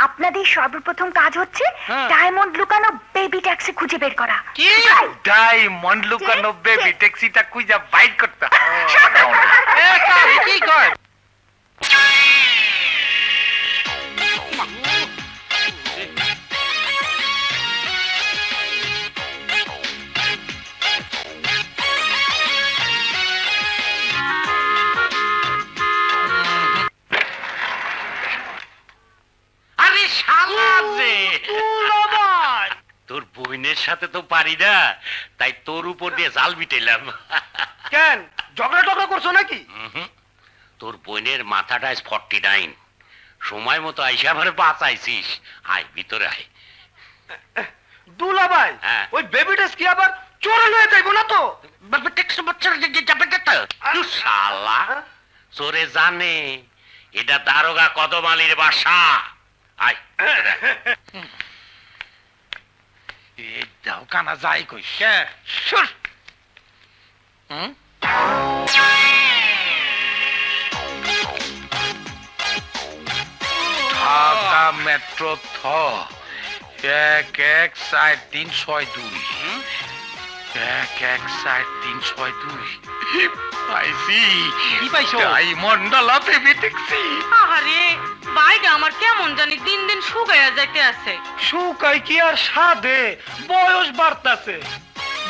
আপনাদের সর্বপ্রথম কাজ হচ্ছে ডায়মন্ড লুকানো বেবি ট্যাক্সি খুঁজে বের করা। কি? ডায়মন্ড লুকানো বেবি ট্যাক্সিটা খুঁজা বাইর করতে হবে। এ কারে কি কয়? তাই তোর উপর দিয়ে জাল বিটেলাম। কেন ঝগড়া টগড়া করছো নাকি? তোর বোনের মাথাটা 49, সময় মতো আইসা আমার বাঁচাইছিস। আয় ভিতরে আয়। দুলাভাই হ্যাঁ। ওই বেবিটাস কি আবার চোরে লয়ে যাইবো না তো? শালা চোরে জানে এটা দারোগা কদম আলীর বাসা। আয় ভিতরে আয়। এই দাও কানা যাই কই কে শুর ঢাকা মেট্রো 1143662 1143662 পাইছি। কি পাইছো? ডায়মন্ডালা ভেবে দেখছি। আরে বাইটা আমার কেমন জানি দিন দিন শুকাইয়া যাইতে আছে। শুকাই কি আর সাধে, বয়স বাড়তাছে।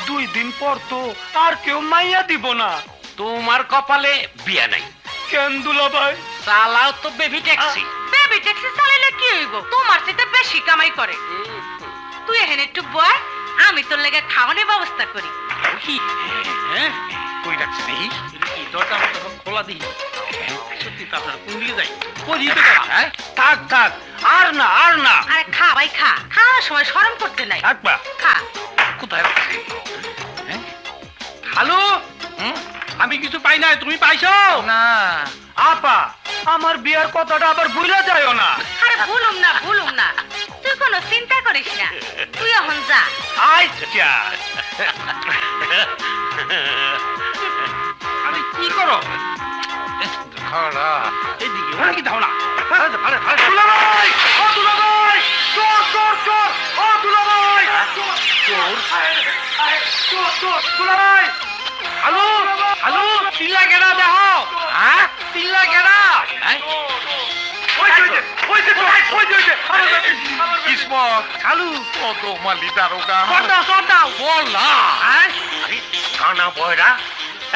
2 দিন পর তো আর কেউ মাইয়া দিব না। তোমার কপালে বিয়া নাই। কেন দুলাভাই? চালাও তো বেবি ট্যাক্সি। বেবি ট্যাক্সি চালাইলে কি হইব? তোমার থেকে বেশি কামাই করে। তুই এখানে একটু বয়, আমি তোর লেগে খাওয়ানোর ব্যবস্থা করি। হ্যাঁ কই রাখছি দেখি। কি দরকার তখন খোলা দিই। সত্যি তো আপনার কোন দিকে যাই? কই দিতে গেলাম? হ্যাঁ থাক থাক, আর না আর না। আরে খা ভাই খা, খাওয়ার সময় শরম করতে নাই। থাকবা। খা। কোথায় রাখছি? হ্যালো, আমি কিছু পাই নাই, তুমি পাইছো? না আপা, আমার বিয়ার কথাটা আবার ভুলে যাইও না। আরে ভুলুম না, তুই কোনো চিন্তা করিস না, তুই এখন যা। আচ্ছা, আমি কি করো? খারাপ। এদিকে ওরা কি দাও না? দুলাভাই, ও দুলাভাই, চোর চোর চোর, ও দুলাভাই, চোর চোর, দুলাভাই। হ্যালো হ্যালো, চিল্লা কেনা দেখো। হ্যাঁ চিল্লা কেনা? কিসমত খালু কদম আলী দারোগা। সর্দাও বল না। হ্যাঁ আরে কানা বয়রা,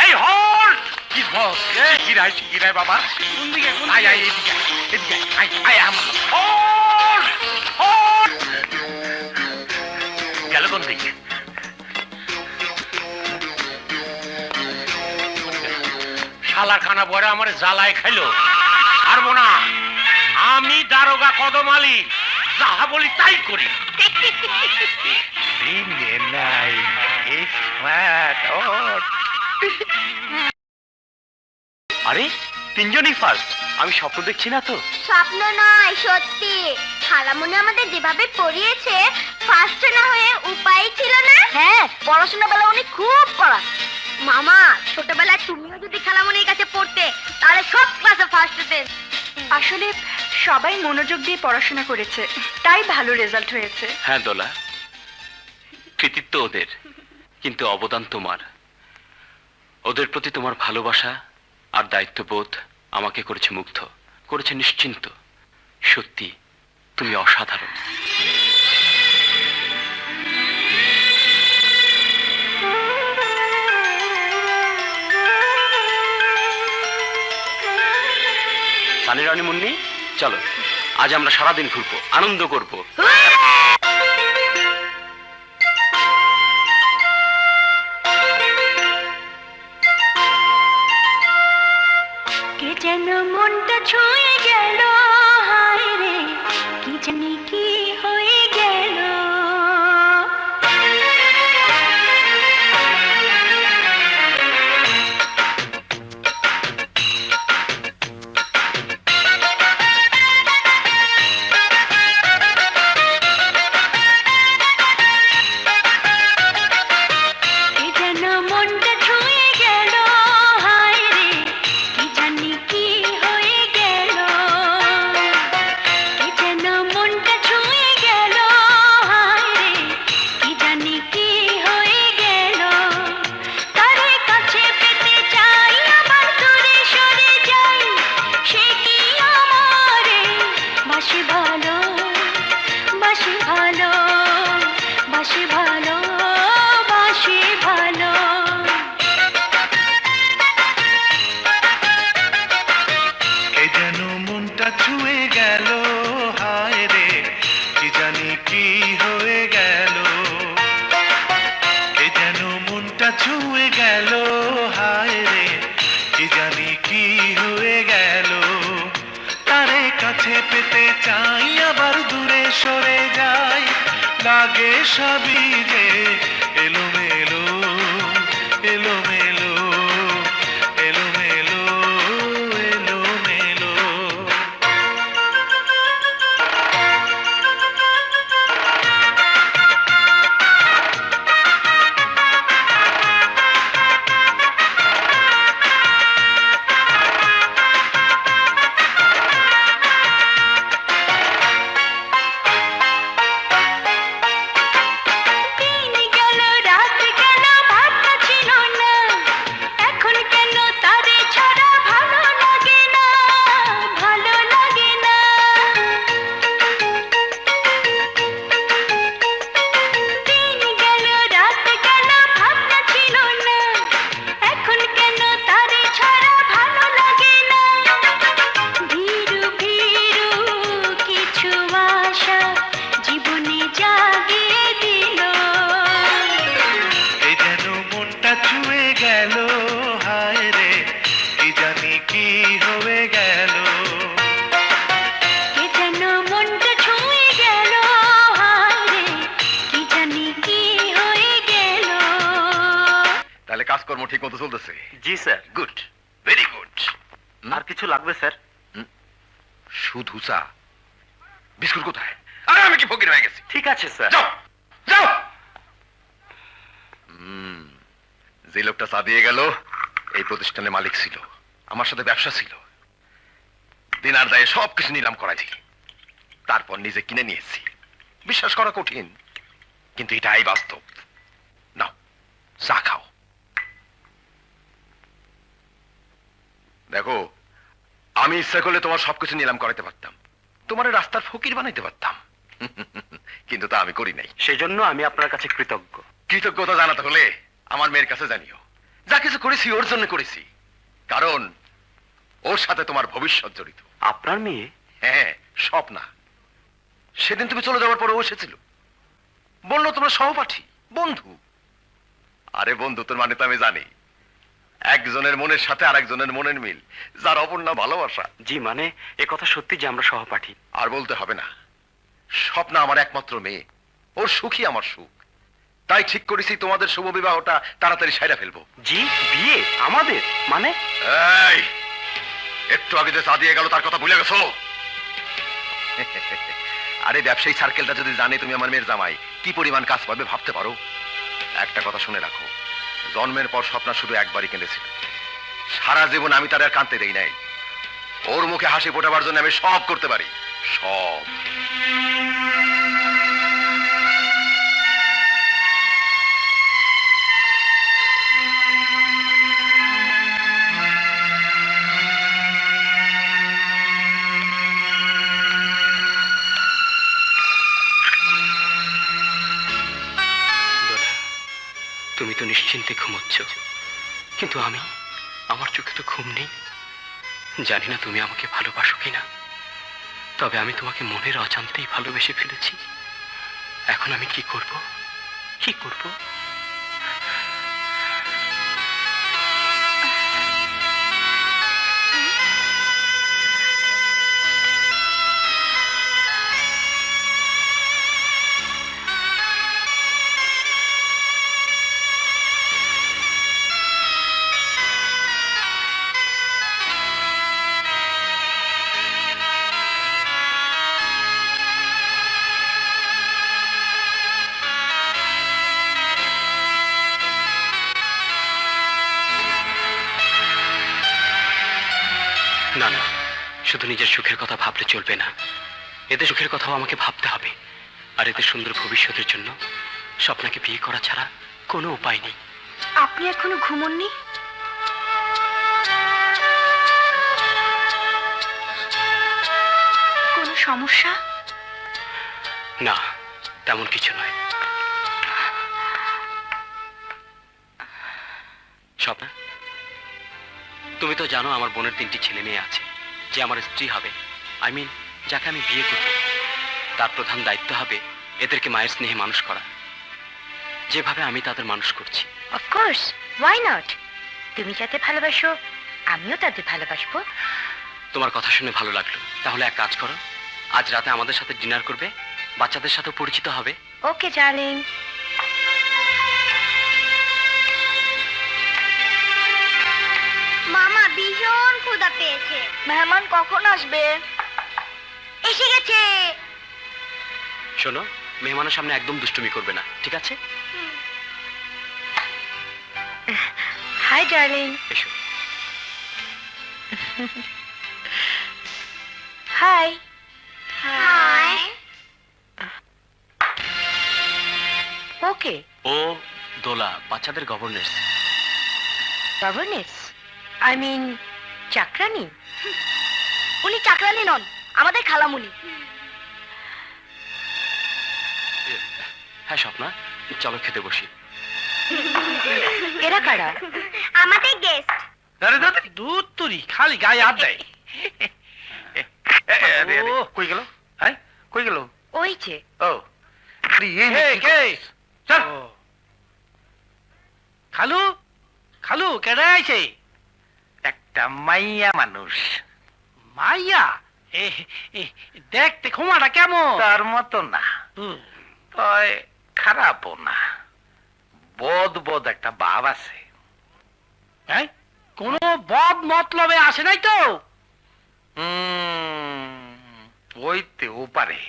এই হল। কিসমত শিগিরাই বাবা। কোন দিকে কোন আয় দিকে? আয় এদিকে এদিকে আয় আয় আমার। হল হল। গেল কোন দিকে? শালার খানা বয়রা আমার জ্বালায় খাইলো। পারবো না, আমি দারোগা কদম আলী, যাহা বলি তাই করি। নাই স্মার্ট আরে তিনজনই ফার্স্ট, আমি স্বপ্ন দেখছি না তো? স্বপ্ন নয়, সত্যি। খালামুনি আমাদের যেভাবে পড়িয়েছে, ফার্স্ট না হয়ে উপায় ছিল না। হ্যাঁ, পড়াশোনা বেলা উনি খুব পড়া। মামা, ছোটবেলায় তুমিও যদি খালামুনির কাছে পড়তে, তাহলে সব ক্লাসে ফার্স্ট হতে। আসলে সবাই মনোযোগ দিয়ে পড়াশোনা করেছে, তাই ভালো রেজাল্ট হয়েছে। হ্যাঁ দোলা, কৃতিত্ব ওদের, কিন্তু অবদান তোমার। ওদের প্রতি তোমার ভালোবাসা আর দায়িত্ববোধ আমাকে করেছে মুগ্ধ, করেছে নিশ্চিন্ত। সত্যি তুমি অসাধারণ। সানি রানী মুন্নি, চলো আজ আমরা সারাদিন ঘুরবো, আনন্দ করবো। কে যেন মনটা ছুঁয়ে গেল, হায় রে কি জানি কি হয়ে গেল। কে যেন মনটা ছুঁয়ে গেল, হায় রে কি জানি কি হয়ে গেল। গেল, হায় রে কি জানি কি হয়ে গেল। তারে কাছে পেতে চাই আবার দূরে সরে যাই, লাগে সবই যে এলোমেলো এলোমেলো এলোমেলো এলোমেলো। দিন গেল রাত গেল ভাবনা ছিল না, এখন কেন তারে ছাড়া ভালো লাগে না, ভালো লাগে না। দিন গেল রাত গেল ভাবনা ছিল না, এখন কেন তারে ছাড়া ভালো লাগে না। ভীরু ভীরু কিছু আশা জীবনে জাগিয়ে দিল। এ যেন মনটা ছুঁয়ে গেল, হায় রে কি জানি কি হয়ে গেল। কে যেন মনটা ছুঁয়ে গেল, হায় রে কি জানি কি হয়ে গেল। তাহলে কাজকর্ম ঠিক মতো চলতেছে? জি স্যার। Good, very good. আর কিছু লাগবে স্যার? শুধু চা? বিস্কুট কোথায়? আরে আমি কি ফকির হয়ে গেছি? ঠিক আছে স্যার। যাও যাও। যে লোকটা চা দিয়ে গেল এই প্রতিষ্ঠানের মালিক ছিল, আমার সাথে ব্যবসা ছিল, দিনার দায়ে সবকিছু নিলাম করাইছি, তারপর নিজে কিনে নিয়েছি। বিশ্বাস করা কঠিন, কিন্তু এটাই বাস্তব। নাও চা খাও। দেখো, আমি ইচ্ছা করলে তোমার সবকিছু নিলাম করাইতে পারতাম, তোমার রাস্তার ফকির বানাইতে পারতাম, কিন্তু তা আমি করি নাই। সেজন্য আমি আপনার কাছে কৃতজ্ঞ। কৃতজ্ঞতা জানাতে হলে আমার মেয়ের কাছে জানিও। যা কিছু করেছি ওর জন্য করেছি, কারণ ওর সাথে তোমার ভবিষ্যৎ জড়িত। আপনার মেয়ে? হ্যাঁ, স্বপ্না। সেদিন তুমি চলে যাওয়ার পরে ও এসেছিল, বললো তোমরা সহপাঠী, বন্ধু। আরে বন্ধুত্বের মানে তো আমি জানি, একজনের মনের সাথে আরেকজনের মনের মিল, যার অপর নাম ভালোবাসা। জি, মানে এ কথা সত্যি যে আমরা সহপাঠী? আর বলতে হবে না, স্বপ্না আমার একমাত্র মেয়ে, ওর সুখই আমার সুখ। তাই ঠিক করেছি তোমাদের শুভ বিবাহটা তাড়াতাড়ি সাইরা ফেলবো। জি, বিয়ে আমাদের? মানে? এই, একটু আগে যে চা দিয়ে গেল তার কথা ভুলে গেছো? আরে ব্যবসায়ী সার্কেলটা যদি জানে তুমি আমার মেয়ের জামাই, কি পরিমাণ কাজ পাবে ভাবতে পারো? একটা কথা শুনে রাখো, জন্মের পর স্বপ্না শুধু একবারই কেঁদেছিল, সারা জীবন আমি তার আর কাঁদতে দেই নাই। ওর মুখে হাসি ফোটাবার জন্য আমি সব করতে পারি, সব। দোলা, তুমি তো নিশ্চিন্তে ঘুমোচ্ছ, কিন্তু আমার চোখে তো ঘুম নেই। জানি না তুমি আমাকে ভালোবাসো কিনা, তবে আমি তোমাকে মনের অজান্তেই ভালোবেসে ফেলেছি। এখন আমি কি করব? কি করব? না না, শুধু নিজের সুখের কথা ভাবলে চলবে না, এদের সুখের কথাও আমাকে ভাবতে হবে। আর এদের সুন্দর ভবিষ্যতের জন্য স্বপ্নাকে বিয়ে করা ছাড়া কোনো উপায় নেই। আপনি এখনো ঘুমোননি? কোনো সমস্যা? না, তেমন কিছু নয়। স্বপ্না, তুমি তো জানো আমার বোনের 3টি ছেলে মেয়ে আছে, যে আমার স্ত্রী হবে, যাকে আমি বিয়ে করব। তার প্রধান দায়িত্ব হবে এদেরকে মায়ের স্নেহে মানুষ করা, যেভাবে আমি তাদের মানুষ করছি। Of course why not? তুমি যাতে ভালোবাসো আমিও তাদের ভালোবাসবো। তোমার কথা শুনে ভালো লাগলো। তাহলে এক কাজ করো, আজ রাতে আমাদের সাথে ডিনার করবে, বাচ্চাদের সাথে পরিচিত হবে। ওকে ডার্লিং। মামা ভীষণ ক্ষুধা পেয়েছে। মেহমান কখন আসবে? এসে গেছে। শোনো, মেহমানের সামনে একদম দুষ্টুমি করবে না, ঠিক আছে? Hi darling. এসো। হাই। হাই। ওকে। ও দোলা, বাচ্চাদের গভর্নেন্স। গভর্নেন্স? আই মিন চাকরানি? উনি চাকরানি নন, আমাদের খালামুনি। হ্যাঁ স্বপ্না, চলো খেতে বসি। এরা কারা? আমাদের গেস্ট। আরে দাদা দুধ তুরি খালি গায়ে হাত দেয়। কই গেল? হ্যাঁ কই গেল? ওই যে। ও কে? চল। খালু, খালু কেডা আইছে? একটা মাইয়া মানুষ, মাইয়া? দেখতে খোমাটা কেমন? তার মতো না, হুম। তয় খারাপও না, বদ বদ একটা ভাব আছে। হ্যাঁ? কোনো বদ মতলবে আসে নাই তো? হইতেও পারে।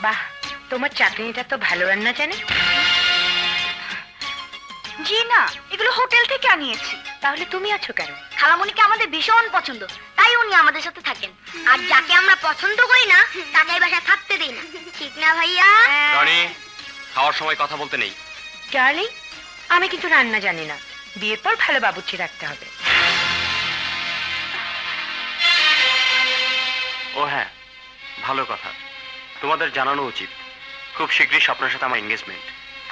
বাহ, তোমার চাকরিটা তো ভালো রান্না জানে। জি না, এগুলো হোটেল থেকে আনিয়েছি। তাহলে তুমি আছো কেন? খালামুনিকে আমাদের ভীষণ পছন্দ, তাই উনি আমাদের সাথে থাকেন। আর যাকে আমরা পছন্দ করি না তাকে এই বাসায় থাকতে দেই না, ঠিক না ভাইয়া? রনি, খাওয়ার সময় কথা বলতে নেই। ডার্লিং, আমি কিন্তু রান্না জানি না। বিয়ের পর ভালো বাবুর্চি রাখতে হবে। ও হ্যাঁ, ভালো কথা। তোমাদের জানানো উচিত, খুব শীঘ্রই স্বপ্নের সাথে আমার এঙ্গেজমেন্ট,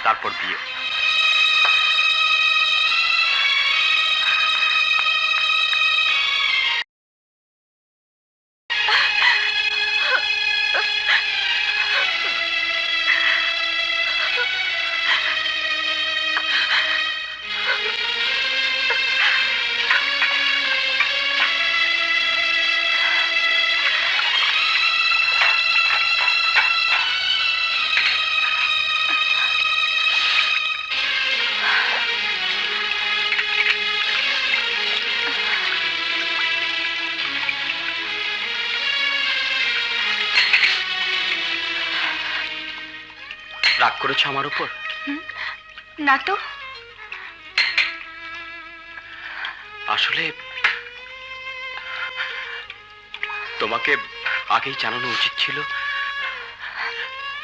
তারপর বিয়ে। রাগ করেছো আমার উপর? না তো। আসলে তোমাকে আগেই জানানো উচিত ছিল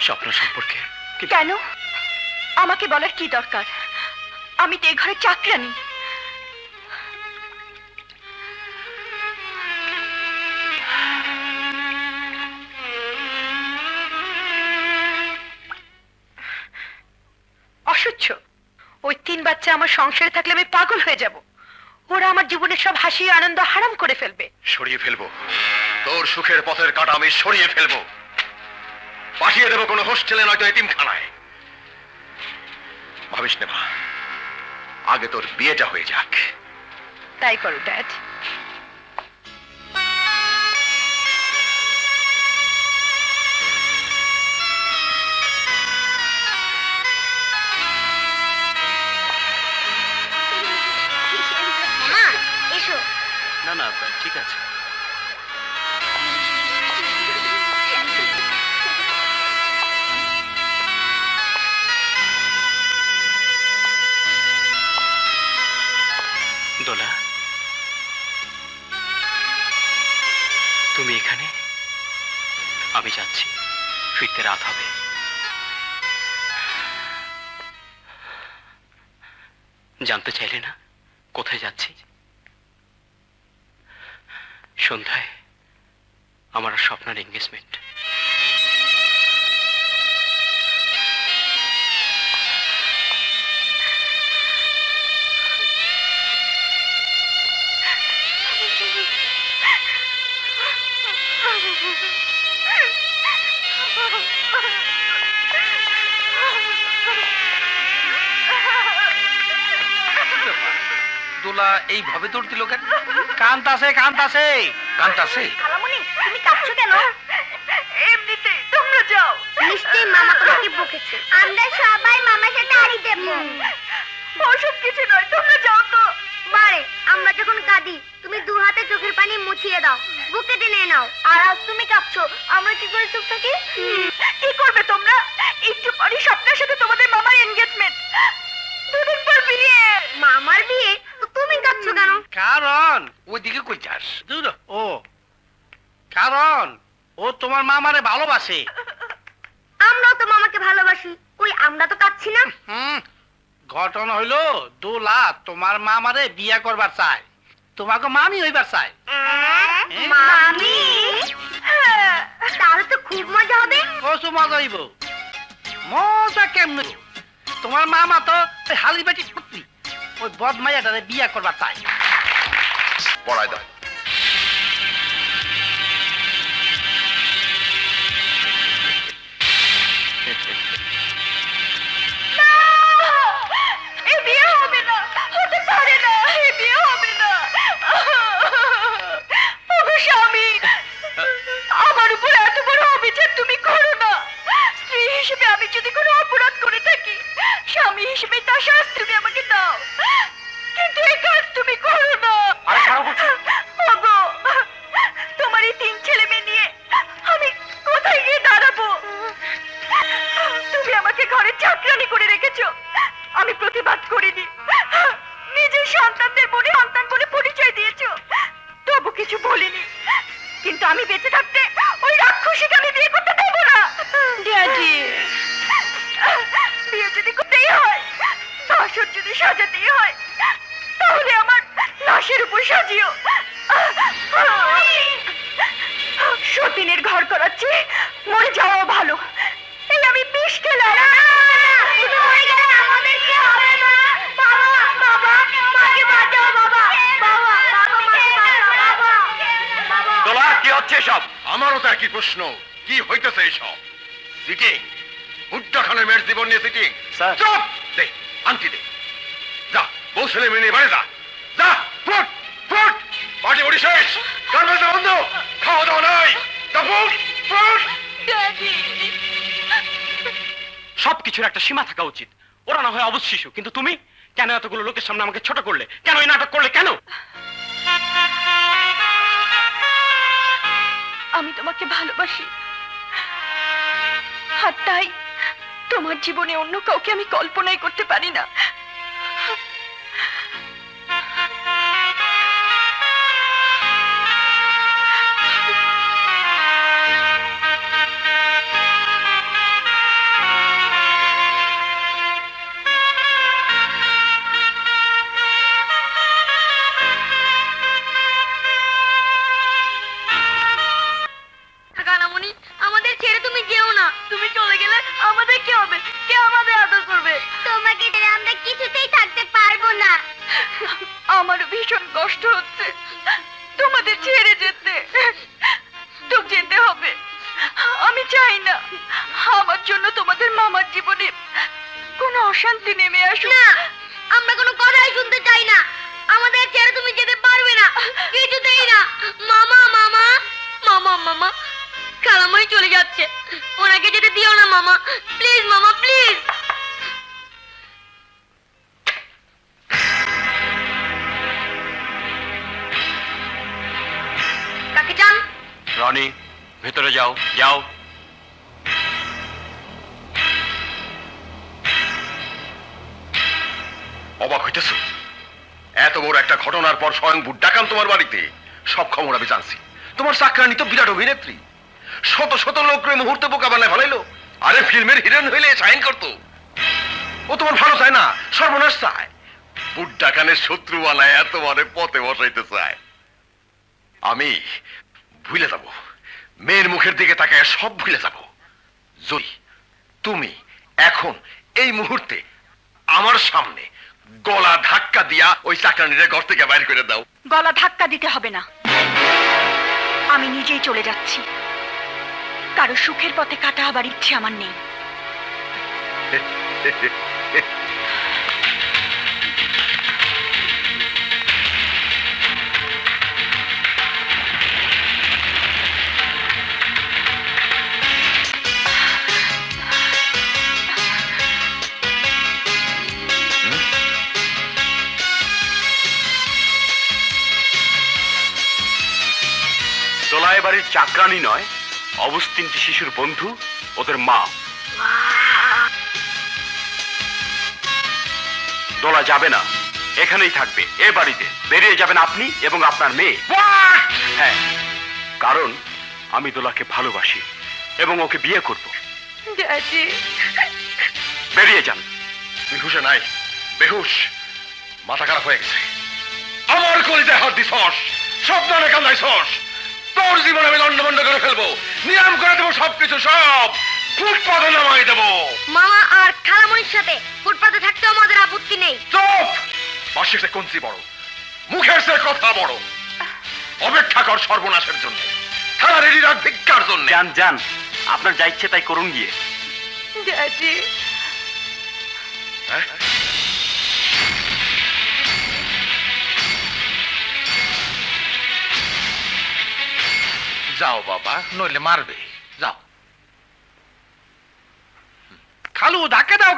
স্বপ্ন সম্পর্কে। কেন? আমাকে বলার কি দরকার? আমি তো এ ঘরে চাকরানি। অসহ্য। ওই 3 বাচ্চা আমার সংসারে থাকলে আমি পাগল হয়ে যাব। ওরা আমার জীবনের সব হাসি আনন্দ হারাম করে ফেলবে। সরিয়ে ফেলবো, তোর সুখের পথের কাঁটা আমি সরিয়ে ফেলবো। পাঠিয়ে দেবো কোনো হোস্টেলে, নয়তো এতিমখানায়। ভাবিস না, আগে তোর বিয়েটা হয়ে যাক। তাই করো ড্যাড। মামা এসো। না না, ঠিক আছে। দোলা, তুমি এখানে? আমি যাচ্ছি, ফিরতে রাত হবে। জানতে চাইলে না কোথায় যাচ্ছি? সন্ধ্যায় আমার আর স্বপ্নের এঙ্গেজমেন্ট। দোলা এইভাবে দৌড় দিল কেন? কান্তাছে কান্তাছে কান্তাছে? খালামণি তুমি কাঁদছো কেন? এমনিতে তোমরা যাও। নিশ্চয়ই মামা তোমাকে বকেছে। আমরা সবাই মামার সাথে আড়ি দেব। ওসব কিছু নয়, তোমরা যাও তো। বারে আমরা যখন কাঁদি তুমি দু হাতে চোখের পানি মুছিয়ে দাও, বুকে টেনে নাও। আর আজ তুমি কাঁদছো, আমরা কি করে চুপ থাকি? কি করবে তোমরা? একটু পরে স্বপ্নের সাথে তোমাদের মামার এনগেজমেন্ট, দুদিন পর বিয়ে। মামার বিয়ে তো তুমি কাঁদছো কেন? কারণ ওইদিকে কই যাস? দূর ও কারণ ও তোমার মামারে ভালোবাসে। আমরাও তো মামাকে ভালোবাসি, কই আমরা তো কাঁদছি না। ঘটনা হইলো দোলা তোমার মামারে বিয়া করবার চায়, তোমাকে মামি হইবার চায়। মামি? তাহলে তো খুব মজা হবে। কসু মজা হইব। মজা কেমন? তোমার মামা তো ওই হালি বেটি পুত্রি, ওই বদমাইয়াটারে বিয়া করবার চায়। পড়ায় দাও। এই বিয়ে হবে না, হতে পারে না, এই বিয়ে হবে না। ওগো স্বামী, আমার উপর এত বড় অবিচার তুমি করো না। স্ত্রী হিসেবে আমি যদি কোনো অপরাধ করে থাকি, স্বামী হিসেবে তার শাস্তি তুমি আমাকে দাও, কিন্তু এই কাজ তুমি করো না। ওগো, তোমার এই 3 ছেলে মেয়ে নিয়ে আমি কোথায় গিয়ে দাঁড়াবো? তুমি আমাকে ঘরে চাকরানি করে রেখেছো, আমি প্রতিবাদ করিনি। নিজের সন্তানদের মনে সন্তান বলে পরিচয় দিয়েছো, তবু কিছু বলিনি। কিন্তু আমি বেঁচে থাকতে ওই রাক্ষসীকে আমি বিয়ে করতে দেবো না। ড্যাডি, বিয়ে যদি করতেই হয়, বাসর যদি সাজাতেই হয়, তাহলে আমার লাশের উপর সাজিও। সতীনের ঘর করাচ্ছি, মরে যাওয়া ভালো। এই আমি বিষ খেলাম। দোলা, কি হচ্ছে সব? আমারও তো একই প্রশ্ন, কি হইতেছে এইসব? সিটিং? হুড্ডা খানের মেয়ের জীবন নিয়ে সিটিং? চুপ! দে, আংটি দে। যা, বউ ছেলে মেয়ে নিয়ে বাড়ি যা। যা, ফুট, ফুট! পার্টি বড়ি শেষ, কনভেন্সে বন্ধ, খাওয়া দাওয়া নাই। যা, ফুট, ফুট! সবকিছুর একটা সীমা থাকা উচিত। ওরা না হয় অবুঝ শিশু, কিন্তু তুমি কেন এতগুলো লোকের সামনে আমাকে ছোট করলে? কেন এই নাটক করলে? কেন? আমি তোমাকে ভালোবাসি, আর তাই তোমার জীবনে অন্য কাউকে আমি কল্পনাই করতে পারি না। কানামণি, আমাদের ছেড়ে তুমি যেও না। তুমি চলে গেলে আমাদের কি হবে? কে আমাদের আদর করবে? তোমাকে ছেড়ে আমরা কিছুতেই থাকতে পারবো না। আমারও ভীষণ কষ্ট হচ্ছে তোমাদের ছেড়ে যেতে, তো যেতে হবে। আমি চাই না আমার জন্য তোমাদের মামার জীবনে কোনো অশান্তি নেমে আসুক। না, আমরা কোনো কথাই শুনতে চাই না। আমাদের ছেড়ে তুমি যেতে পারবে না, কিছুতেই না। মামা, মামা, মামা, মামা, খালামণি চলে যাচ্ছে, ওনাকে যেতে দিও না মামা, প্লিজ মামা, প্লিজ। কাকে যান? রনি, ভেতরে যাও, যাও। অবাক হইতেছ? এত বড় একটা ঘটনার পর স্বয়ং বুড্ডাকান তোমার বাড়িতে? সব খবর আমি জানছি। তোমার চাকরানি তো বিরাট অভিনেত্রী, শত শত লোকরে মুহূর্তে বোকা বানায় ফেলাইলো। আরে ফিল্মের হিরোইন হইলে সাইন করতো। ও তোমার ভালো চায় না, সর্বনাশ চায়। বুড্ডাকানের শত্রু বানায় তোমারে পথে বসাইতে চায়। আমি ভুলে যাব, মেয়ের মুখের দিকে তাকায় সব ভুলে যাব। যদি তুমি এখন এই মুহূর্তে আমার সামনে গলা ধাক্কা দিয়া ওই চাকরানিরে ঘর থেকে বাইর করে দাও। গলা ধাক্কা দিতে হবে না, আমি নিজেই চলে যাচ্ছি। কারো সুখের পথে কাটা হবার ইচ্ছে আমার নেই। চাকরানি নয়, অবশ 3টি শিশুর বন্ধু, ওদের মা। দোলা যাবে না, এখানেই থাকবে, এ বাড়িতে। বেরিয়ে যাবেন আপনি এবং আপনার মেয়ে। হ্যাঁ, কারণ আমি দোলাকে ভালোবাসি এবং ওকে বিয়ে করব। ড্যাডি, বেরিয়ে যান। তুই হুশে নাই, বেহুশ, মাথা খারাপ হয়ে গেছে। আমার কলিজায় হাত দিছস, স্বপ্নে কান্দাইছস। তোর জীবন আমি লন্ডভন্ড করে ফেলবো, নিলাম করে দেবো সবকিছু, সব ফুটপাতে নামাই দেবো। মামা আর খালামণির সাথে ফুটপাতে থাকতেও আমাদের আপত্তি নেই। চুপ! বাসের সে কঞ্চি বড়, মুখের সে কথা বড়। অপেক্ষা কর সর্বনাশের জন্য, থানা রেডি রাখ ভিক্ষার জন্য। যান যান, আপনার যা ইচ্ছে তাই করুন গিয়ে। ড্যাডি, হ্যাঁ? যাও বাবা, নইলে মারবে। যাও। খালু ধাক্কা দাও।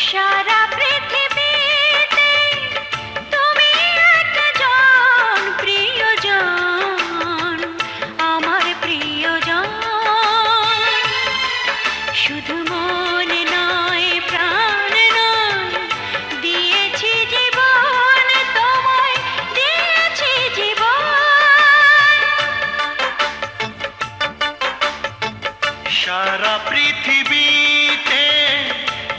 সারা পৃথিবীতে তুমি একজন প্রিয়জন, আমার প্রিয়জন। শুধু মনে নয়, প্রাণ নয়, দিয়েছি জীবন তোমায়, দিয়েছি জীবন। সারা পৃথিবীতে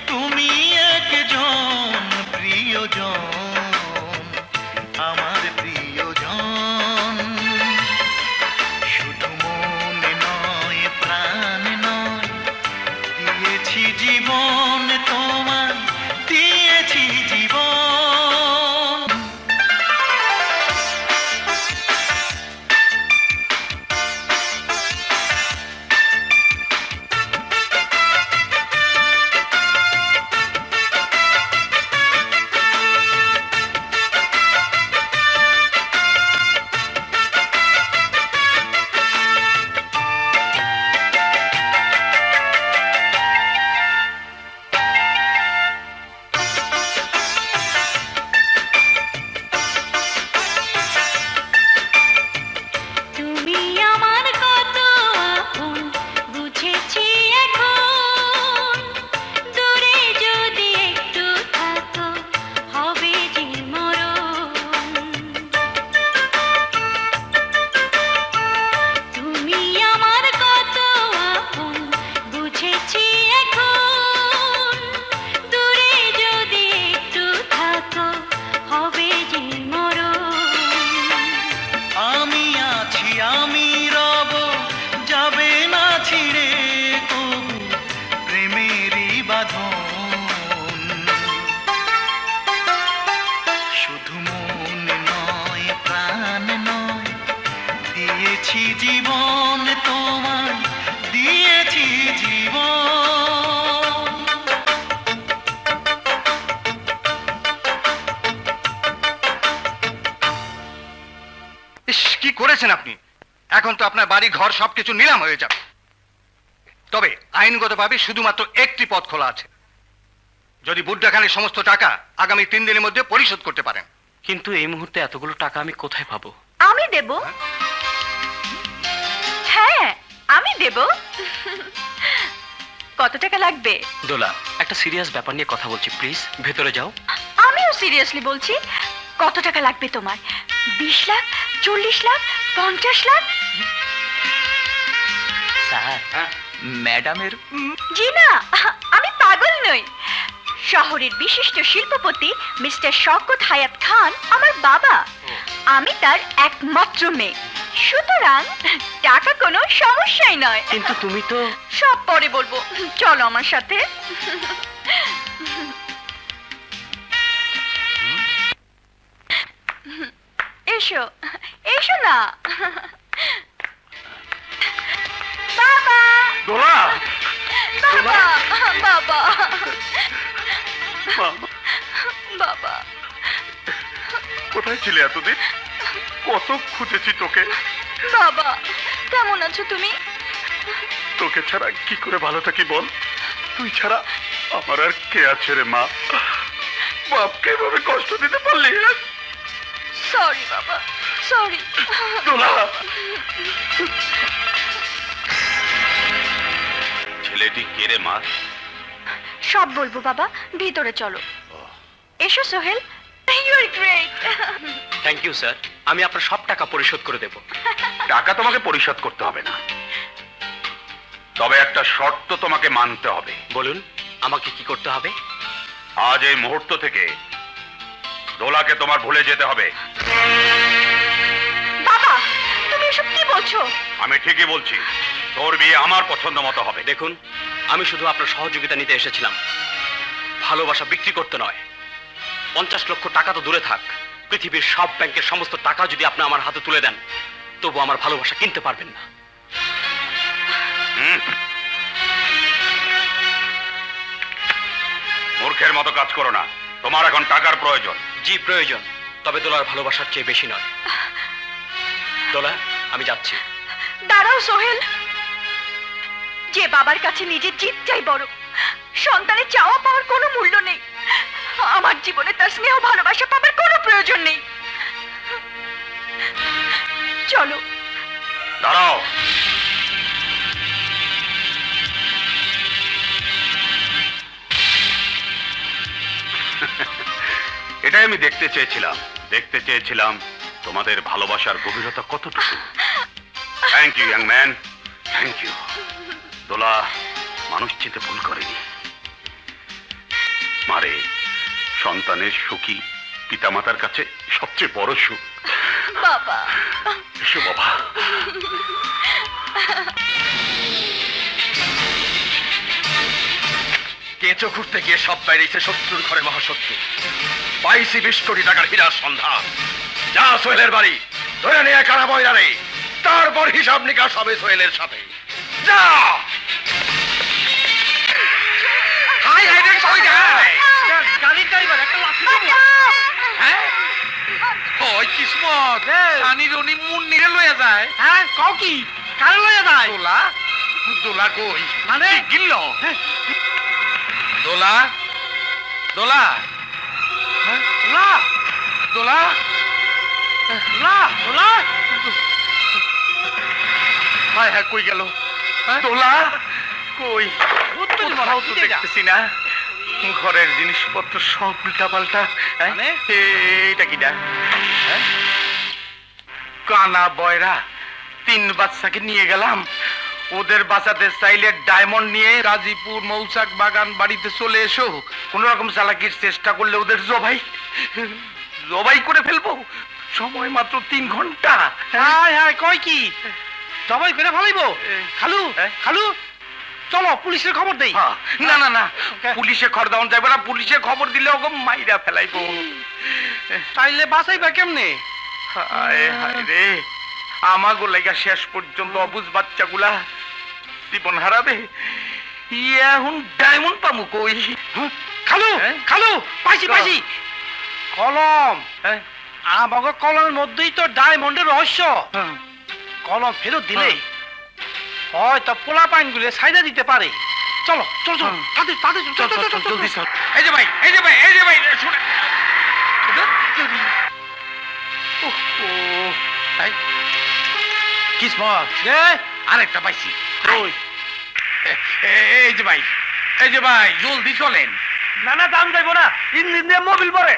তুমি একজন প্রিয়জন, আমার প্রিয়জন। শুধু মনে নয়, প্রাণ নয়, দিয়েছি জীবন তোমার, দিয়েছি জীবন। তুমি আমার কত আপন বুঝেছি এখন, দূরে যদি একটু থাকো হবে যে মরণ। তুমি আমার কত আপন বুঝেছি এখন, দূরে যদি একটু থাকো হবে যে মরণ। আমি আছি, আমি রব, যাবে না ছিড়ে কবু প্রেমেরই বাঁধন। শুধু মনে নয়, প্রাণ নয়, দিয়েছি জীবন তোমার, দিয়েছি জীবন। ইস, কি করেছেন আপনি! এখন তো আপনার বাড়ি ঘর সবকিছু নিলাম হয়ে যাবে। তবে আইনগতভাবে শুধুমাত্র একটি পথ খোলা আছে, যদি বুড্ডাখালীর সমস্ত টাকা আগামী 3 দিনের মধ্যে পরিশোধ করতে পারেন। কিন্তু এই মুহূর্তে এতগুলো টাকা আমি কোথায় পাবো? আমি দেব। হ্যাঁ, আমি দেব। কত টাকা লাগবে? দোলা, একটা সিরিয়াস ব্যাপার নিয়ে কথা বলছি, প্লিজ ভেতরে যাও। আমিও সিরিয়াসলি বলছি। কত টাকা লাগবে তোমার? 20 লাখ, 40 লাখ, 50 লাখ? স্যার, ম্যাডামের জি না, আমি পাগল নই। শহরের বিশিষ্ট শিল্পপতি মিস্টার শওকত হায়াত খান আমার বাবা। আমি তার একমাত্র মেয়ে। সুতরাং টাকা কোনো সমস্যাই নয়। কিন্তু তুমি তো সব পরে বলবো, চলো আমার সাথে। এসো এসো না। বাবা দোলা বাবা বাবা বাবা, কোথায় ছিলে এতদিন? কত খুঁজেছি তোকে। বাবা কেমন আছো তুমি? তোকে ছাড়া কি করে ভালো থাকি বল? তুই ছাড়া আমার আর কে আছে রে মা? বাপকে এভাবে কষ্ট দিতে পারলি? সরি বাবা, সরি। দোলা, ছেলেটি কে রে মা? সব বলবো বাবা, ভিতরে চলো। এসো Sohel, you are great. Thank you sir, আমি আপনার সব টাকা পরিশোধ করে দেব। টাকা তোমাকে পরিশোধ করতে হবে না, তবে একটা শর্ত তোমাকে মানতে হবে। বলুন আমাকে কি করতে হবে? আজ এই মুহূর্ত থেকে দোলাকে তোমার ভুলে যেতে হবে। বাবা তুমি এসব কি বলছো? আমি ঠিকই বলছি, তোর বিয়ে আমার পছন্দ মতো হবে। দেখুন, আমি শুধু আপনার সহযোগিতা নিতে এসেছিলাম, ভালোবাসা বিক্রি করতে নয়। 50 লক্ষ টাকা তো দূরে থাক, পৃথিবীর সব ব্যাংকের সমস্ত টাকা যদি আপনি আমার হাতে তুলে দেন, তবু আমার ভালোবাসা কিনতে পারবেন না। মূর্খের মতো কাজ করো না, তোমার এখন টাকার প্রয়োজন। জি প্রয়োজন, তবে দোলার ভালোবাসার চেয়ে বেশি নয়। দোলা, আমি যাচ্ছি। দাঁড়াও সোহেল, যে বাবার কাছে নিজের জিতটাই বড়, সন্তানের চাওয়া পাওয়ার কোনো মূল্য নেই। আমার জীবনে তার স্নেহ ভালোবাসা পাবার কোনো প্রয়োজন নেই। চলো। দাঁড়াও, এটাই আমি দেখতে চেয়েছিলাম তোমাদের ভালোবাসার গভীরতা কতটুকু। Thank you young man, thank you. Dola মানুষ চিনতে ভুল করেনি। মারে, সন্তানের সুখী পিতামাতার কাছে সবচেয়ে বড় সুখ। বাবা এসো বাবা। কেঁচো খুঁড়তে গিয়ে সব বাইরেছে শত্রুর ঘরে মহাশত্রু। 22-20 কোটি টাকার হীরার সন্ধান। যা সোহেলের বাড়ি ধরে নিয়ে কারা বয়রারে, তারপর হিসাব নিকাশ হবে সোহেলের সাথে। যা। হাই হাই রে, কই যায়? গাড়ির ড্রাইভার একটা লাঠি দেবো। হ্যাঁ? ওই কিসমত, আনি রনি মুন্নিরে লইয়া যায়। হ্যাঁ কও কি? কারে লইয়া যায়? দোলা, দোলা কই? মানে গিল্ল। দোলা, দোলা, হ্যাঁ? দোলা, দোলা, না ওলা হায় হায়, কই গেল? দোলা কই? উত্তর কোথাও তো দেখতেছি না। ঘরের জিনিসপত্র সব উল্টা পাল্টা। মানে? এইটা কিটা? হ্যাঁ? কানা বয়রা 3 বাচ্চাকে নিয়ে গেলাম, ওদের বাঁচাতে চাইলে ডায়মন্ড নিয়ে গাজীপুর মৌচাক বাগান বাড়িতে চলে এসো। কোন রকম চালাকির চেষ্টা করলে ওদের জবাই করে ফেলবো। সময় মাত্র 3 ঘন্টা। হাই হাই, কয় কি? সবাই করে ফেলাইবো? খালু হ্যাঁ? খালু চলো পুলিশের খবর দেই। না না না, পুলিশে খবর দেওয়া যাবে না। পুলিশে খবর দিলে ওকে মাইরা ফেলাইবো। তাইলে বাঁচাইবা কেমনে? হায় হায় রে, আমাগো লাগা শেষ পর্যন্ত অবুঝ বাচ্চাগুলা জীবন হারাবে। এখন ডায়মন্ড পামু কই? খালু হ্যাঁ? খালু, পাইছি তো? পাইছি কলম। হ্যাঁ? আমাকে কলমের মধ্যেই তো ডায়মন্ডের রহস্য। কলম ফেরত দিলে হয়তো পোলা পাইন গুলো সাইডা দিতে পারে। চলো চলো চলো, তাদের তাদের চল চল চল, জলদি চল। এই যে ভাই, এই যে ভাই, এই যে ভাই, শুনে। কিসমত, আরেকটা পাইছি। ওই এই যে ভাই, এই যে ভাই, জলদি চলেন। না না, দাম যাইবো না, ইঞ্জিন দিয়ে মোবিল পরে।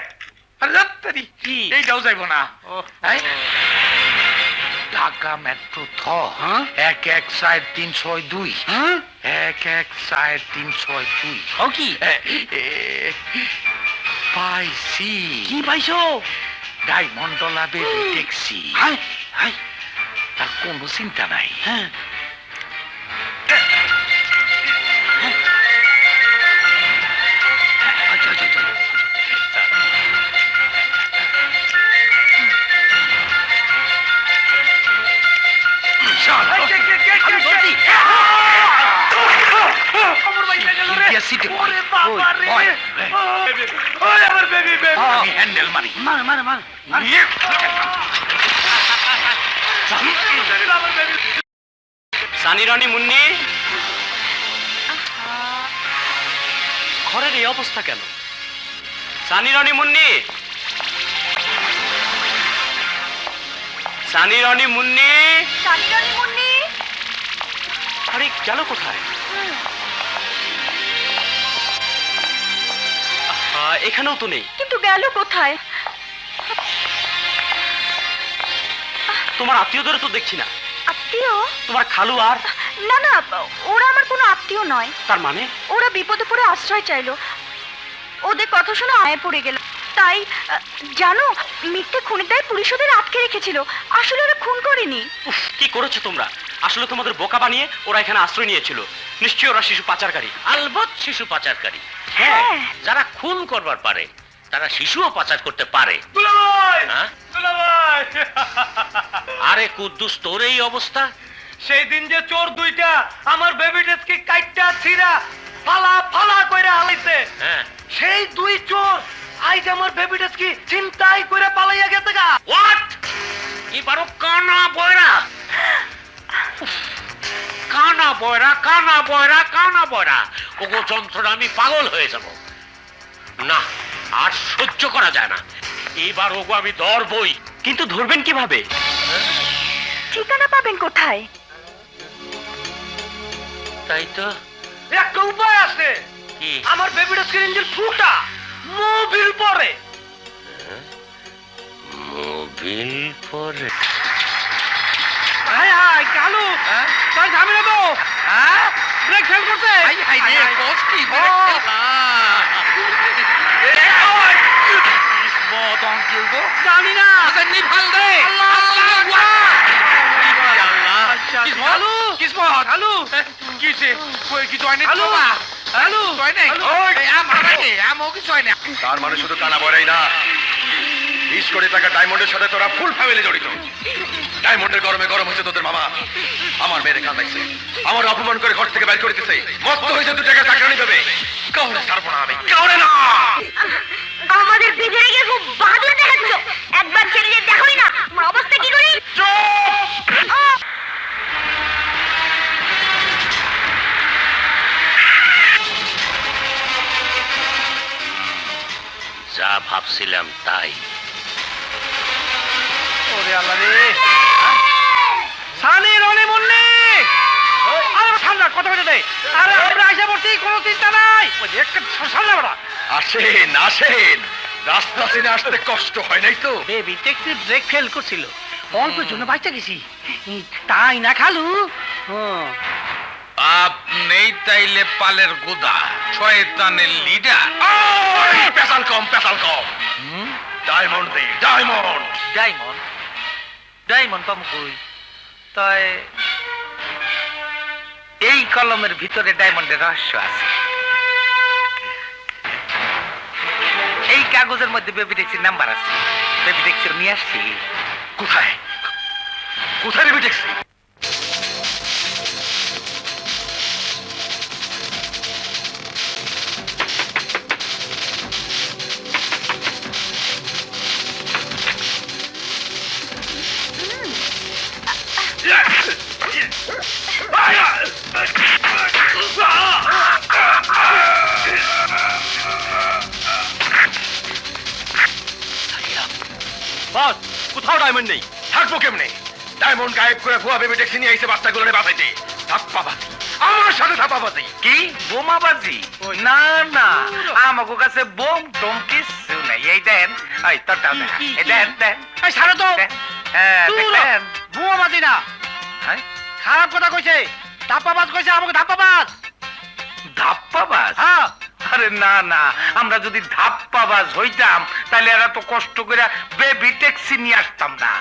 আরে রাত্তারি, কি? এইটাও যাইব না। এই, ঢাকা মেট্রো থ হ্যাঁ? 1-1-4-3-6-2 1-1-4-3-6-2 ও কি? পাইছি কি পাইছো? ডায়মন্ড লাভে ট্যাক্সি। হাই হাই, কোনো চিন্তা নাই। হ্যাঁ আমি হ্যান্ডেল মারি। মার মার মার সানি রনি মুন্নি, ঘরের এই অবস্থা কেন? সানি রনি মুন্নি, সানি রনি মুন্নি, সানি রনি মুন্নি আরে গেল কোথায়? এখানেও তো নেই। কিন্তু গেল কোথায়? তোমার আত্মীয়দের তো দেখছি না। আত্মীয়? তোমার খালু আর না না, ওরা আমার কোনো আত্মীয় নয়। তার মানে? ওরা বিপদে পড়ে আশ্রয় চাইলো, ওদের কথা শুনে আয়ে পড়ে গেল। তাই জানো, মিথ্যে খুনের দায়ে পুলিশ ওদের আটকে রেখেছিল। আসলে ওরা খুন করেনি। উফ, কি করেছো তোমরা? আসলে তোমাদের বোকা বানিয়ে ওরা এখানে আশ্রয় নিয়েছিল। নিশ্চয়ই ওরা শিশু পাচারকারী। আলবৎ শিশু পাচারকারী। হ্যাঁ। যারা খুন করবার পারে তারা শিশুও পাচার করতে পারে। হ্যাঁ? আরে কুদ্দুস, তোর এই অবস্থা? সেই দিন যে চোর দুইটা আমার বেবি ড্রেসকে কাইটটা ছিড়া ফালা ফালা কইরা হালাইছে, হ্যাঁ, সেই দুই চোর আইজ আমার বেবি ড্রেসকে চিন্তাই কইরা পালাইয়া গেছে গা। হোয়াট? এবারও কানা বয়রা, কানা বয়রা, কানা বয়রা, কানা বয়রা। ওগো যন্ত্রণা, আমি পাগল হয়ে যাব। না, আর সহ্য করা যায় না। এবার ওগো আমি ধরবই। কিন্তু ধরবেন কিভাবে? ঠিকানা পাবেন কোথায়? তাই তো। একটা উপায় আছে। কি? আমার বেবি ড্রেসের ইঞ্জিন ফুটা মোবিল পরে। মোবিল পরে? হাই হাই কালু, তাই ঝামেলা তো। হ্যাঁ, ব্রেক ফেল করতে। হাই হাই রে, কোচ কি ও। ব্রেক মদন কেউ জানি না। নিভাল দে। আল্লাহ, আল্লাহ, আল্লাহ। আচ্ছা, কালু, কিসমত। কালু, কিসে? কই কিছু হয়নি তো কালু, বাবা? কালু, হয় নাই? ওই। এই আমার নাকি? আমও কিছু হয় না। তার মানে শুধু কানা বড়াই না, 20 কোটি টাকা ডায়মন্ডের সাথে তোরা ফুল ফ্যামিলি জড়িত। ডায়মন্ডের গরমে গরম হয়েছে তোদের মামা। আমার মেয়ের কান্দাইছে, আমার অপমান করে ঘর থেকে বের করে দিছে। মত হয়েছে 2 টাকা চাকরানি পাবে। কাউরে ছাড়বো না আমি, কাউরে না। আমাদের ভিতরে গিয়ে খুব বাজে দেখাচ্ছ। একবার ছেড়ে দিয়ে দেখোই না তোমার অবস্থা কি করি। যা ভাবছিলাম তাই। ওরে আল্লাহ রে। সানি রনি মুন্নি, আরে ঠান্ডা কথা বলতে দে। আরে আমরা আইসা পড়ছি, কোনো চিন্তা নাই। ওই একটা সামনে বড়া। আসেন আসেন, রাস্তা চিনে আসতে কষ্ট হয় নাই তো? বেবি ট্যাক্সি ব্রেক ফেল করছিল, অল্পের জন্য বাঁচা গেছি। তাই না খালু? আপনি তাইলে পালের গোদা, শয়তানের লিডার। পেশাল কম, পেশাল কম। ডায়মন্ড দে, ডায়মন্ড। ডায়মন্ড, ডায়মন্ড পাবো কই? তাই এই কলমের ভিতরে ডায়মন্ডের রহস্য আছে। এই কাগজের মধ্যে বেবি ট্যাক্সির নাম্বার আছে। বেবি ট্যাক্সি নিয়ে আসছি। কোথায় কোথায় নেবে ট্যাক্সি? বস, কোথাও ডায়মন্ড নেই। থাকবো কেমনে? ডায়মন্ড গায়েব করে ভুয়া বেবি ট্যাক্সি নিয়ে এসে বাচ্চাগুলো বাঁচাইতে। ধাপ্পাবাজি, আমার সাথে ধাপ্পাবাজি। কি বোমাবাজি? না না, আমাকে কাছে বোম টোম কিছু নাই। এই দেন, এই তোরটাও দেন। এই দেন দেন। এই ছাড়ো তো। দেন। হ্যাঁ, দেখলেন? বুয়াবাজি না, হ্যাঁ? খারাপ কথা কইছে। ধাপ্পাবাজ কইছে, আমাকে ধাপ্পাবাজ। ধাপ্পাবাজ? হ্যাঁ। আরে না না, আমরা যদি ধাপ্পাবাজ হইতাম তাহলে এরা তো কষ্ট করে বেবি ট্যাক্সি নিয়ে আসতাম না।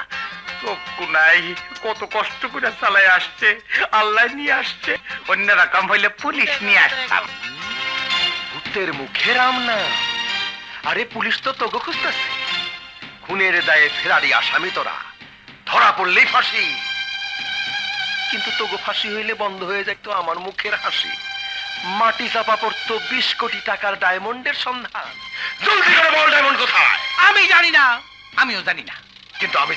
চক্ষু নাই, কত কষ্ট করে চালাই আসছে, আল্লাহ নিয়ে আসছে। অন্য রকম হইলে পুলিশ নিয়ে আসতাম। ভূতের মুখে রাম না। আরে পুলিশ তো তোকে খুঁজতেছে। খুনের দায়ে ফেরারি আসামি তোরা, ধরা পড়লেই ফাঁসি। কিন্তু তোগো ফাঁসি হইলে বন্ধ হয়ে যেত আমার মুখের হাসি। মাটি চাপা পড়তো 20 কোটি টাকার ডায়মন্ডের সন্ধান। জলদি করে বল, ডায়মন্ড কোথায়? আমি জানি না, আমিও জানি না। কিন্তু আমি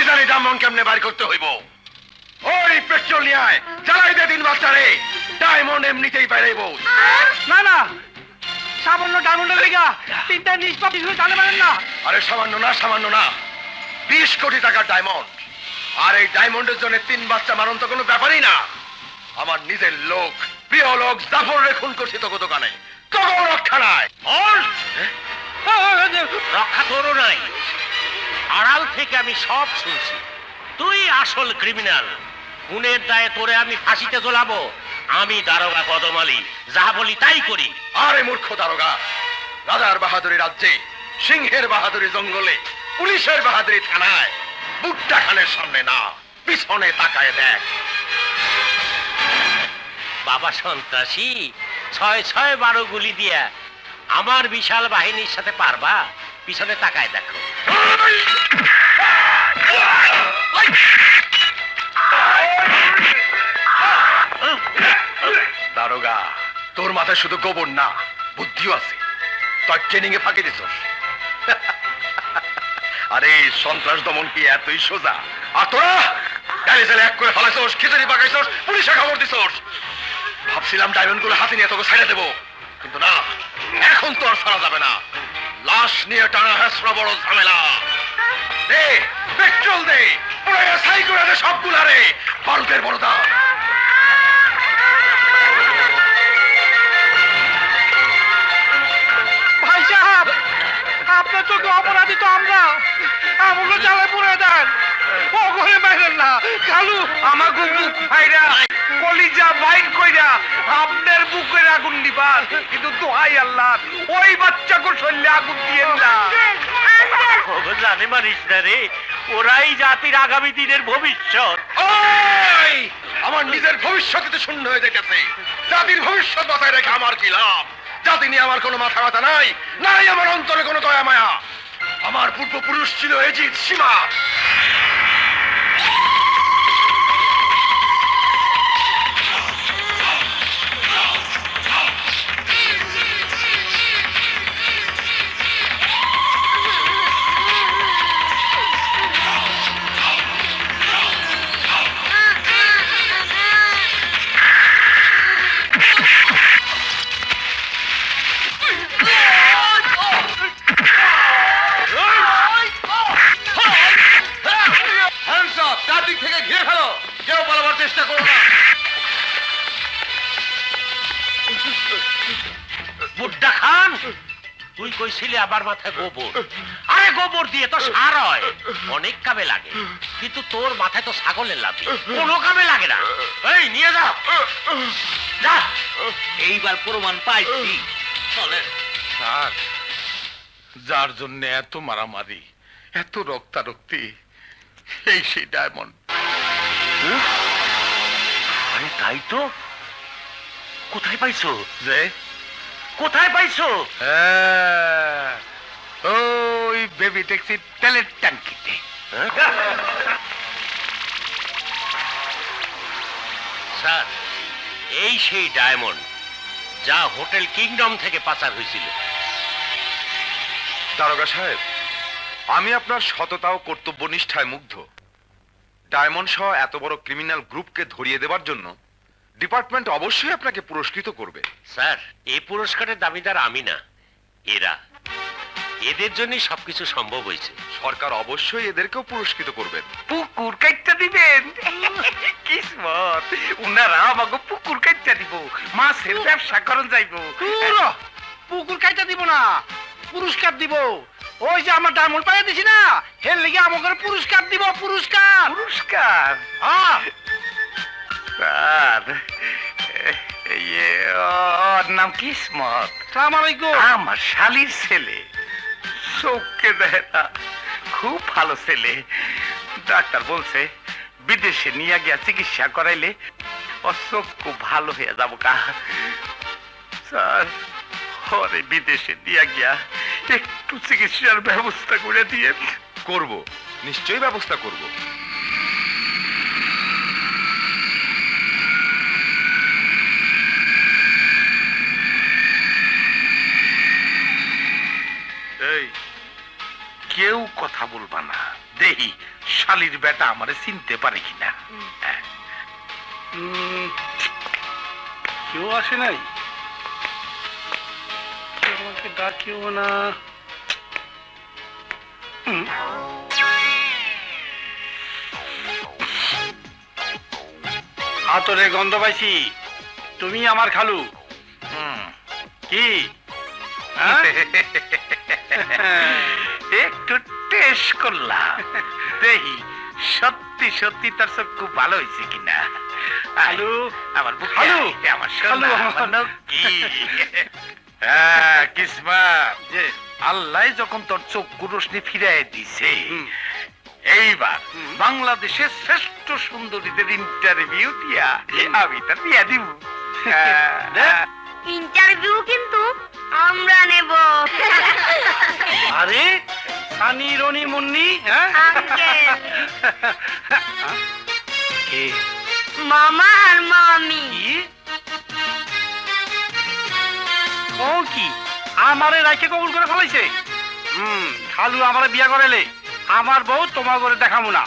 জানি ডায়মন্ড কেমনে বাইর করতে হইব। ওই পেট্রোল নিয়ে আয়, জ্বালাই দে 3 বাচ্চারে। ডায়মন্ড এমনিতেই বাইরেব। না না, সামান্য ডায়মন্ডের লেগা 3টা নিষ্পাপ হিসেবে জানে পারেন না। আরে সামান্য না, 20 কোটি টাকার ডায়মন্ড। আর এই ডায়মন্ডের জন্য 3 বাচ্চা মারণ তো কোনো ব্যাপারই না। আমার নিজের লোক, প্রিয় লোক জাফর রে খুন করছি তোকে দোকানে, তোকে রক্ষা নাই। রক্ষা করো নাই, আড়াল থেকে আমি সব শুনছি। তুই আসল ক্রিমিনাল। খুনের দায়ে তোরে আমি ফাঁসিতে ঝোলাবো। আমি দারোগা কদম আলী, যা বলি তাই করি। আরে মূর্খ দারোগা, রাজার বাহাদুরি রাজ্যে, সিংহের বাহাদুরি জঙ্গলে, পুলিশের বাহাদুরি থানায়। বুট্টা খানের সামনে না, পিছনে তাকায় দেখ। বাবা সন্ত্রাসী, 6-6-12 গুলি দিয়া আমার বিশাল বাহিনীর সাথে পারবা? পিছনে তাকায় দেখো। দারোগা, তোর মাথায় শুধু গোবর না, বুদ্ধিও আছে। তোর ট্রেনিং এ ফাঁকি দিছস। আরে সন্ত্রাস দমন কি এতই সোজা? আর তোরা গাড়ি চালে এক করে ফেলাইছস, খিচুড়ি পাকাইছস, পুলিশে খবর দিছস। ভাবছিলাম ডায়মন্ড গুলো হাতে নিয়ে তোকে ছেড়ে দেবো, কিন্তু না, এখন তো আর ছাড়া যাবে না। লাশ নিয়ে টানা হেসড়া বড় ঝামেলা। দে পেট্রোল দে, পুরো সাই করে দে সবগুলারে। বারুদের বড় দাম। ভাই সাহেব, আপনার চোখে অপরাধী তো আমরা। আমাকে জ্বালা পুড়ে দেন, ও ঘরে বাইরেন না। খালু আমাকে বুক ফাইরা কলিজা বাইর কইরা আপনার বুকের আগুন দিবার, কিন্তু দোহাই আল্লাহ ওই বাচ্চাকে শরীরে আগুন দিয়েন না। জানে মানিস না রে, ওরাই জাতির আগামী দিনের ভবিষ্যৎ। ওই আমার নিজের ভবিষ্যৎ তো শূন্য হয়ে যেতেছে। জাতির ভবিষ্যৎ বাঁচায় রেখে আমার কি লাভ? জাতি নিয়ে আমার কোনো মাথা ব্যথা নাই, নাই আমার অন্তরে কোনো দয়া মায়া। আমার পূর্বপুরুষ ছিল এজিদ সীমা। চারদিক থেকে ঘিরে ফেলো, কেউ পালাবার চেষ্টা করো না। বুড্ডা খান, তুই কইছিলি আবার মাথায় গোবর। আরে গোবর দিয়ে তো সার হয়, অনেক কামে লাগে। কিন্তু তোর মাথায় তো ছাগলের লাভি, কোনো কামে লাগে না। এই নিয়ে যা, যা। এইবার প্রমাণ পাইছি। চলেন। স্যার, যার জন্য এত মারামারি, এত রক্তারক্তি, এই সেই ডায়মন্ড। আরে তাই তো। কোথায় পাইছো? যে কোথায় পাইছো? ওই বেবি ট্যাক্সি তেলের ট্যাঙ্কিতে। স্যার, এই সেই ডায়মন্ড যা হোটেল কিংডম থেকে পাচার হয়েছিল। দারোগা সাহেব, আমি আপনার সততা ও কর্তব্যনিষ্ঠায় মুগ্ধ। ডায়মন্ড সহ এত বড় ক্রিমিনাল গ্রুপকে ধরিয়ে দেওয়ার জন্য ডিপার্টমেন্ট অবশ্যই আপনাকে পুরস্কৃত করবে। স্যার, এই পুরস্কারের দাবিদার আমি না, এরা। এদের জন্যই সবকিছু সম্ভব হয়েছে। সরকার অবশ্যই এদেরকেও পুরস্কৃত করবেন। পুকুর কাইটটা দিবেন? কিসমত, উনারা আমাকে পুকুর কাইটটা দিব, মাছের ব্যবসা করন যাইব। পুকুর কাইটা দিব না, পুরস্কার দিব। ওই যে আমরা ডায়মন্ড পাইয়া দিছি না, হের লেগে আমাকে পুরস্কার দিব। পুরস্কার পুরস্কার? স্যার, ওর নাম কিসমত। সালাম আলাইকুম। আমার শালির ছেলে, চোখকে দেয় না, খুব ভালো ছেলে। ডাক্তার বলছে বিদেশে নিয়ে গিয়া চিকিৎসা করাইলে ওর চোখ খুব ভালো হয়ে যাবো কা। স্যার ওরে বিদেশে নিয়ে গিয়া একটু চিকিৎসার ব্যবস্থা করে দিয়ে। করব, নিশ্চয়ই ব্যবস্থা করব। এই কেউ কথা বলবা না, দেখি শালির বেটা আমারে চিনতে পারে কিনা। হ্যাঁ। কেউ আসে নাই, কেউ আমাকে ডাকেও না। আতরে গন্ধ পাইছি, তুমি আমার খালু। কি হ্যাঁ? একটু টেস্ট করলাম, দেখি সত্যি সত্যি তার চোখ খুব ভালো হয়েছে কিনা। খালু, আমার বুকে খালু, আয়, আমার খালু, সোনা, আমার- আমার নক্কি। হ্যাঁ, কিসমত। যে আল্লাহ যখন তোর চোখ রোশনি ফিরাই দিছে, হুম। এইবার বাংলাদেশের শ্রেষ্ঠ সুন্দরীদের ইন্টারভিউ দিয়া আমি তার বিয়া দিব। হ্যাঁ। ইন্টারভিউ কিন্তু আমরা নেব। আরে সানি রনি মুন্নি, হ্যাঁ আঙ্কেল, কে? মামা আর মামি। কি ও কি আমারে রাইকে কবুল করে ফেলাইছে? খালু আমারে বিয়া করাইলে আমার বউ তোমার করে দেখাবো না।